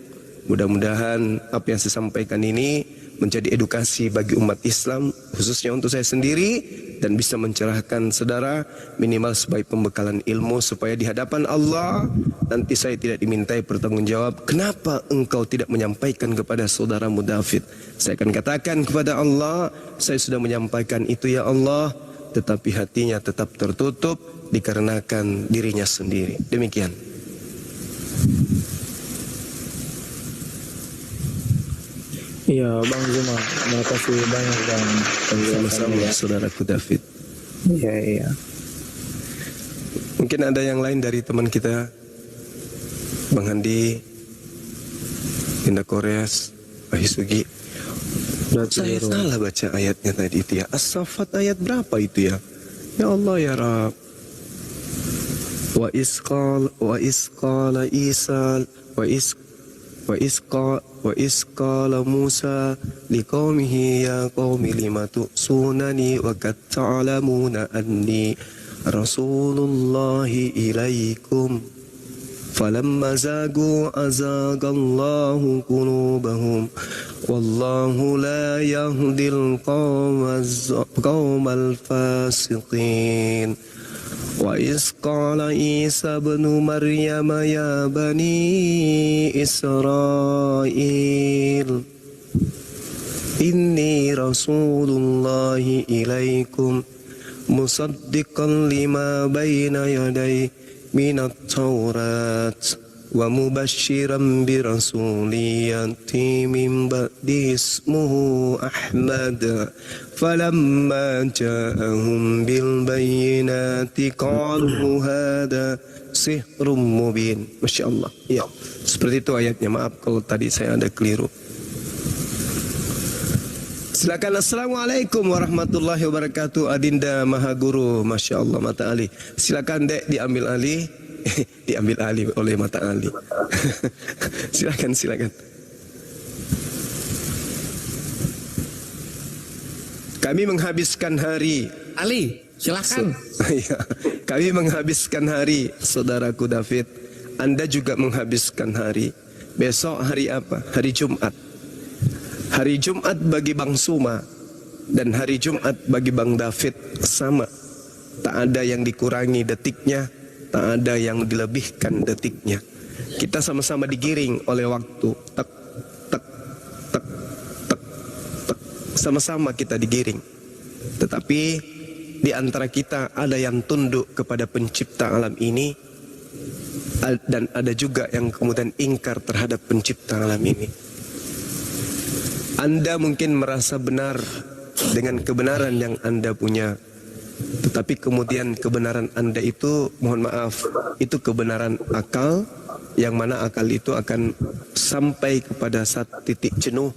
Mudah-mudahan apa yang saya sampaikan ini menjadi edukasi bagi umat Islam, khususnya untuk saya sendiri, dan bisa mencerahkan saudara minimal sebagai pembekalan ilmu supaya di hadapan Allah nanti saya tidak dimintai pertanggungjawab. Kenapa engkau tidak menyampaikan kepada saudaramu David? Saya akan katakan kepada Allah, saya sudah menyampaikan itu ya Allah, tetapi hatinya tetap tertutup dikarenakan dirinya sendiri. Demikian. Iya, Bang Zuma, terima kasih banyak Bang. Sama-sama saudaraku David. Iya. Mungkin ada yang lain dari teman kita, Bang Handi, Indah Kores, Pak Hisugi. Saya salah baca ayatnya tadi itu ya. As-Saffat ayat berapa itu ya? Ya Allah ya Rabb. Wa isqala Isa wa isqala Musa liqaumihi ya qaumi lima tu'sunani wa qad ta'lamuna anni rasulullahi ilaikum falamma zagu azagallahu qulubahum wallahu la yahdil qaumal fasiqin. Wa iz qala Isa ibnu Maryam ya bani Israil inni rasulullahi ilaikum musaddiqan lima baina yaday minat taurat wa mubashiran bi rasuliyati min ba'di ismuhu Ahmad falamma ja'ahum bil bayyinati qalu hada sihrun mubin. Masya Allah. Ya, seperti itu ayatnya. Maaf kalau tadi saya ada keliru. Silakan. Assalamualaikum warahmatullahi wabarakatuh. Adinda Maha Guru. Masya Allah, Mata Ali. Silakan Dek diambil alih. Diambil alih oleh Mata Ali. Silakan. Kami menghabiskan hari. Ali, silakan. Kami menghabiskan hari, saudaraku David. Anda juga menghabiskan hari. Besok hari apa? Hari Jumat. Hari Jumat bagi Bang Suma dan hari Jumat bagi Bang David sama. Tak ada yang dikurangi detiknya, tak ada yang dilebihkan detiknya. Kita sama-sama digiring oleh waktu. Tek, tek, tek, tek, tek. Sama-sama kita digiring. Tetapi di antara kita ada yang tunduk kepada pencipta alam ini, dan ada juga yang kemudian ingkar terhadap pencipta alam ini. Anda mungkin merasa benar dengan kebenaran yang Anda punya, tetapi kemudian kebenaran Anda itu, mohon maaf, itu kebenaran akal, yang mana akal itu akan sampai kepada satu titik jenuh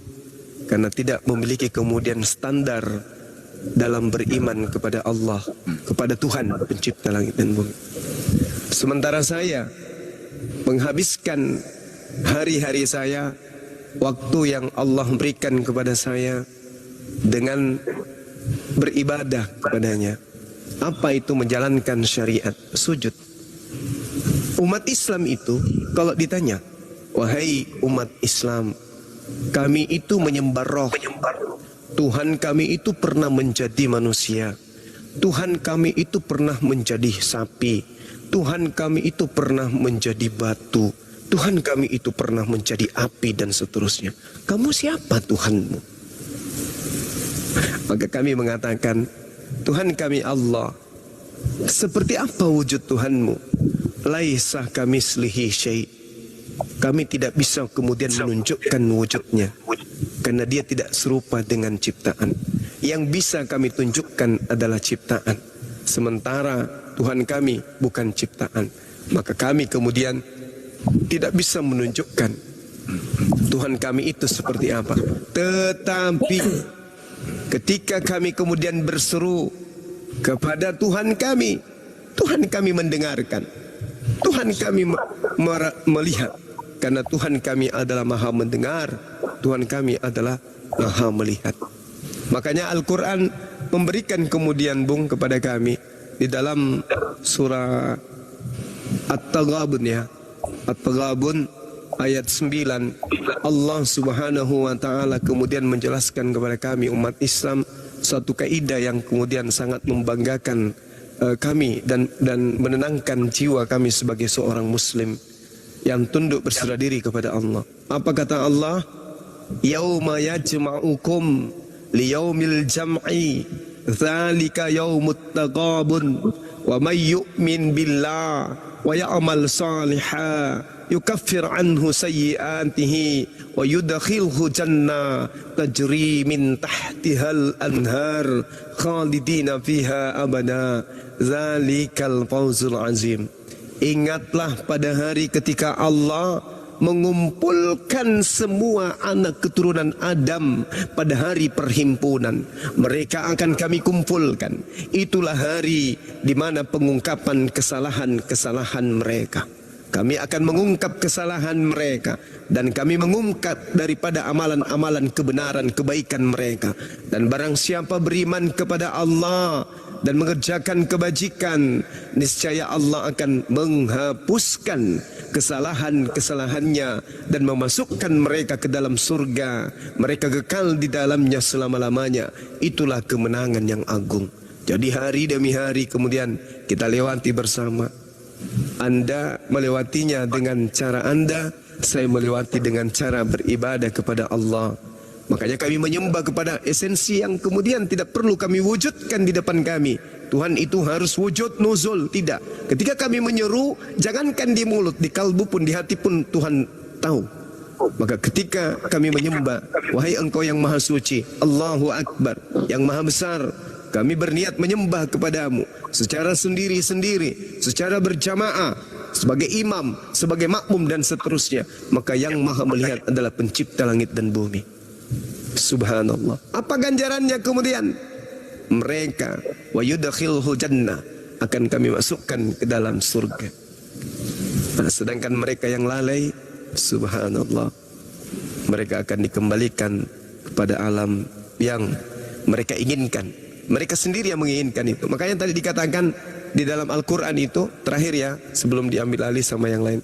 karena tidak memiliki kemudian standar dalam beriman kepada Allah, kepada Tuhan pencipta langit dan bumi. Sementara saya menghabiskan hari-hari saya, waktu yang Allah berikan kepada saya dengan beribadah kepadanya. Apa itu menjalankan syariat? Sujud. Umat Islam itu kalau ditanya, wahai umat Islam, kami itu menyembah roh. Tuhan kami itu pernah menjadi manusia. Tuhan kami itu pernah menjadi sapi. Tuhan kami itu pernah menjadi batu. Tuhan kami itu pernah menjadi api dan seterusnya. Kamu siapa Tuhanmu? Maka kami mengatakan, Tuhan kami Allah, seperti apa wujud Tuhanmu? Laisa kamislihi syai'. Kami tidak bisa kemudian menunjukkan wujudnya, karena dia tidak serupa dengan ciptaan. Yang bisa kami tunjukkan adalah ciptaan. Sementara Tuhan kami bukan ciptaan, maka kami kemudian tidak bisa menunjukkan Tuhan kami itu seperti apa. Tetapi ketika kami kemudian berseru kepada Tuhan kami mendengarkan. Tuhan kami melihat. Karena Tuhan kami adalah maha mendengar, Tuhan kami adalah maha melihat. Makanya Al-Quran memberikan kemudian Bung kepada kami di dalam surah At-Taghabun ya. At-Taghabun ayat 9, Allah Subhanahu wa taala kemudian menjelaskan kepada kami umat Islam suatu kaidah yang kemudian sangat membanggakan kami dan menenangkan jiwa kami sebagai seorang muslim yang tunduk berserah diri kepada Allah. Apa kata Allah? Yauma yajma'ukum liyaumil jam'i dzalika yaumut taghabun wa may yu'min billah wa ya'mal salihan yukaffir anhu sayyi'atihi wa yudkhilhu jannah tajri min tahtihal anhar khalidina fiha abada zalikal fawzul azim. Ingatlah pada hari ketika Allah mengumpulkan semua anak keturunan Adam pada hari perhimpunan. Mereka akan kami kumpulkan. Itulah hari di mana pengungkapan kesalahan-kesalahan mereka. Kami akan mengungkap kesalahan mereka dan kami mengungkap daripada amalan-amalan kebenaran kebaikan mereka. Dan barang siapa beriman kepada Allah dan mengerjakan kebajikan, niscaya Allah akan menghapuskan kesalahan-kesalahannya dan memasukkan mereka ke dalam surga. Mereka kekal di dalamnya selama-lamanya. Itulah kemenangan yang agung. Jadi hari demi hari kemudian kita lewati bersama. Anda melewatinya dengan cara Anda, saya melewati dengan cara beribadah kepada Allah. Makanya kami menyembah kepada esensi yang kemudian tidak perlu kami wujudkan di depan kami. Tuhan itu harus wujud nuzul, tidak. Ketika kami menyeru, jangankan di mulut, di kalbu pun, di hati pun Tuhan tahu. Maka ketika kami menyembah, wahai Engkau yang maha suci, Allahu Akbar, yang maha besar, kami berniat menyembah kepadamu secara sendiri-sendiri, secara berjamaah, sebagai imam, sebagai makmum dan seterusnya. Maka yang maha melihat adalah pencipta langit dan bumi. Subhanallah. Apa ganjarannya kemudian? Mereka wa yudkhilhu jannah, akan kami masukkan ke dalam surga. Nah, sedangkan mereka yang lalai, subhanallah, mereka akan dikembalikan kepada alam yang mereka inginkan. Mereka sendiri yang menginginkan itu. Makanya tadi dikatakan di dalam Al-Quran itu terakhir ya, sebelum diambil alih sama yang lain,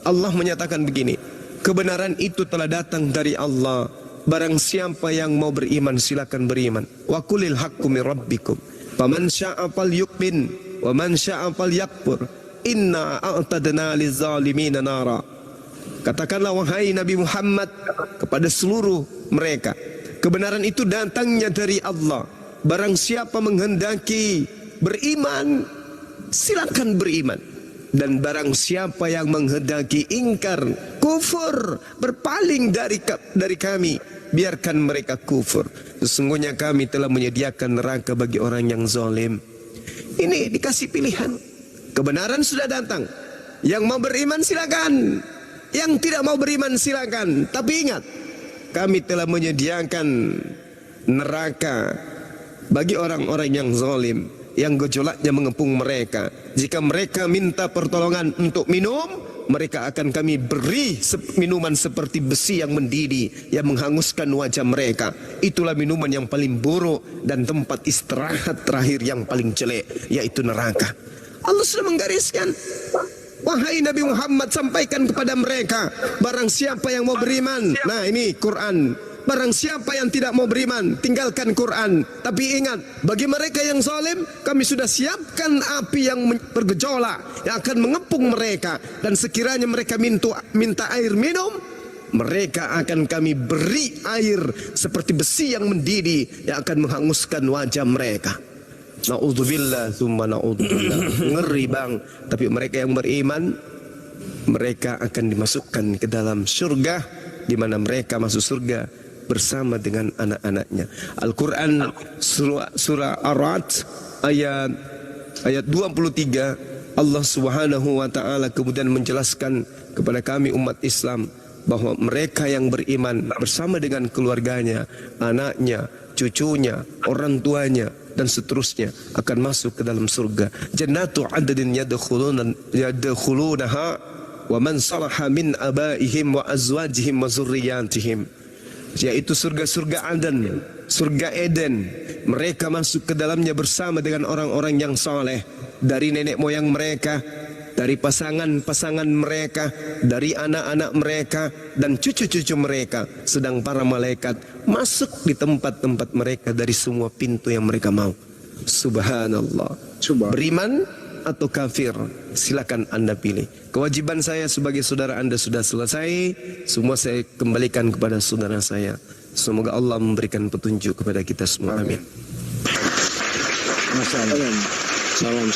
Allah menyatakan begini, kebenaran itu telah datang dari Allah. Barang siapa yang mau beriman silakan beriman. Wa qulil haqqu mir rabbikum. Faman syaa'a falyu'min wa man syaa'a falyakfur. Inna a'tadna lizalimina nara. Katakanlah wahai Nabi Muhammad kepada seluruh mereka, kebenaran itu datangnya dari Allah. Barang siapa menghendaki beriman, silakan beriman. Dan barang siapa yang menghendaki ingkar, kufur, berpaling dari kami, biarkan mereka kufur. Sesungguhnya kami telah menyediakan neraka bagi orang yang zalim. Ini dikasih pilihan. Kebenaran sudah datang. Yang mau beriman silakan. Yang tidak mau beriman silakan. Tapi ingat, kami telah menyediakan neraka bagi orang-orang yang zalim, yang gejolaknya mengepung mereka. Jika mereka minta pertolongan untuk minum, mereka akan kami beri minuman seperti besi yang mendidih, yang menghanguskan wajah mereka. Itulah minuman yang paling buruk dan tempat istirahat terakhir yang paling jelek, yaitu neraka. Allah sudah menggariskan. Wahai Nabi Muhammad, sampaikan kepada mereka, barang siapa yang mau beriman. Nah ini Quran. Barang siapa yang tidak mau beriman, tinggalkan Quran. Tapi ingat, bagi mereka yang zalim, kami sudah siapkan api yang bergejolak, yang akan mengepung mereka. Dan sekiranya mereka minta air minum, mereka akan kami beri air seperti besi yang mendidih yang akan menghanguskan wajah mereka. Na'udzubillah summa na'udzubillah. Ngeri bang. Tapi mereka yang beriman, mereka akan dimasukkan ke dalam surga, di mana mereka masuk surga bersama dengan anak-anaknya. Al-Quran surah Ar-Ra'd ayat 23, Allah Subhanahu wa taala kemudian menjelaskan kepada kami umat Islam bahwa mereka yang beriman bersama dengan keluarganya, anaknya, cucunya, orang tuanya dan seterusnya akan masuk ke dalam surga. Jannatu 'adnin yadkhulunaha wa man salaha min abaihim wa azwajihim wa zurriyatihim. Yaitu surga-surga Aden, surga Eden. Mereka masuk ke dalamnya bersama dengan orang-orang yang saleh, dari nenek moyang mereka, dari pasangan-pasangan mereka, dari anak-anak mereka dan cucu-cucu mereka. Sedang para malaikat masuk di tempat-tempat mereka dari semua pintu yang mereka mau. Subhanallah. Beriman atau kafir, silakan Anda pilih. Kewajiban saya sebagai saudara Anda sudah selesai. Semua saya kembalikan kepada saudara saya. Semoga Allah memberikan petunjuk kepada kita semua. Amin. Salam.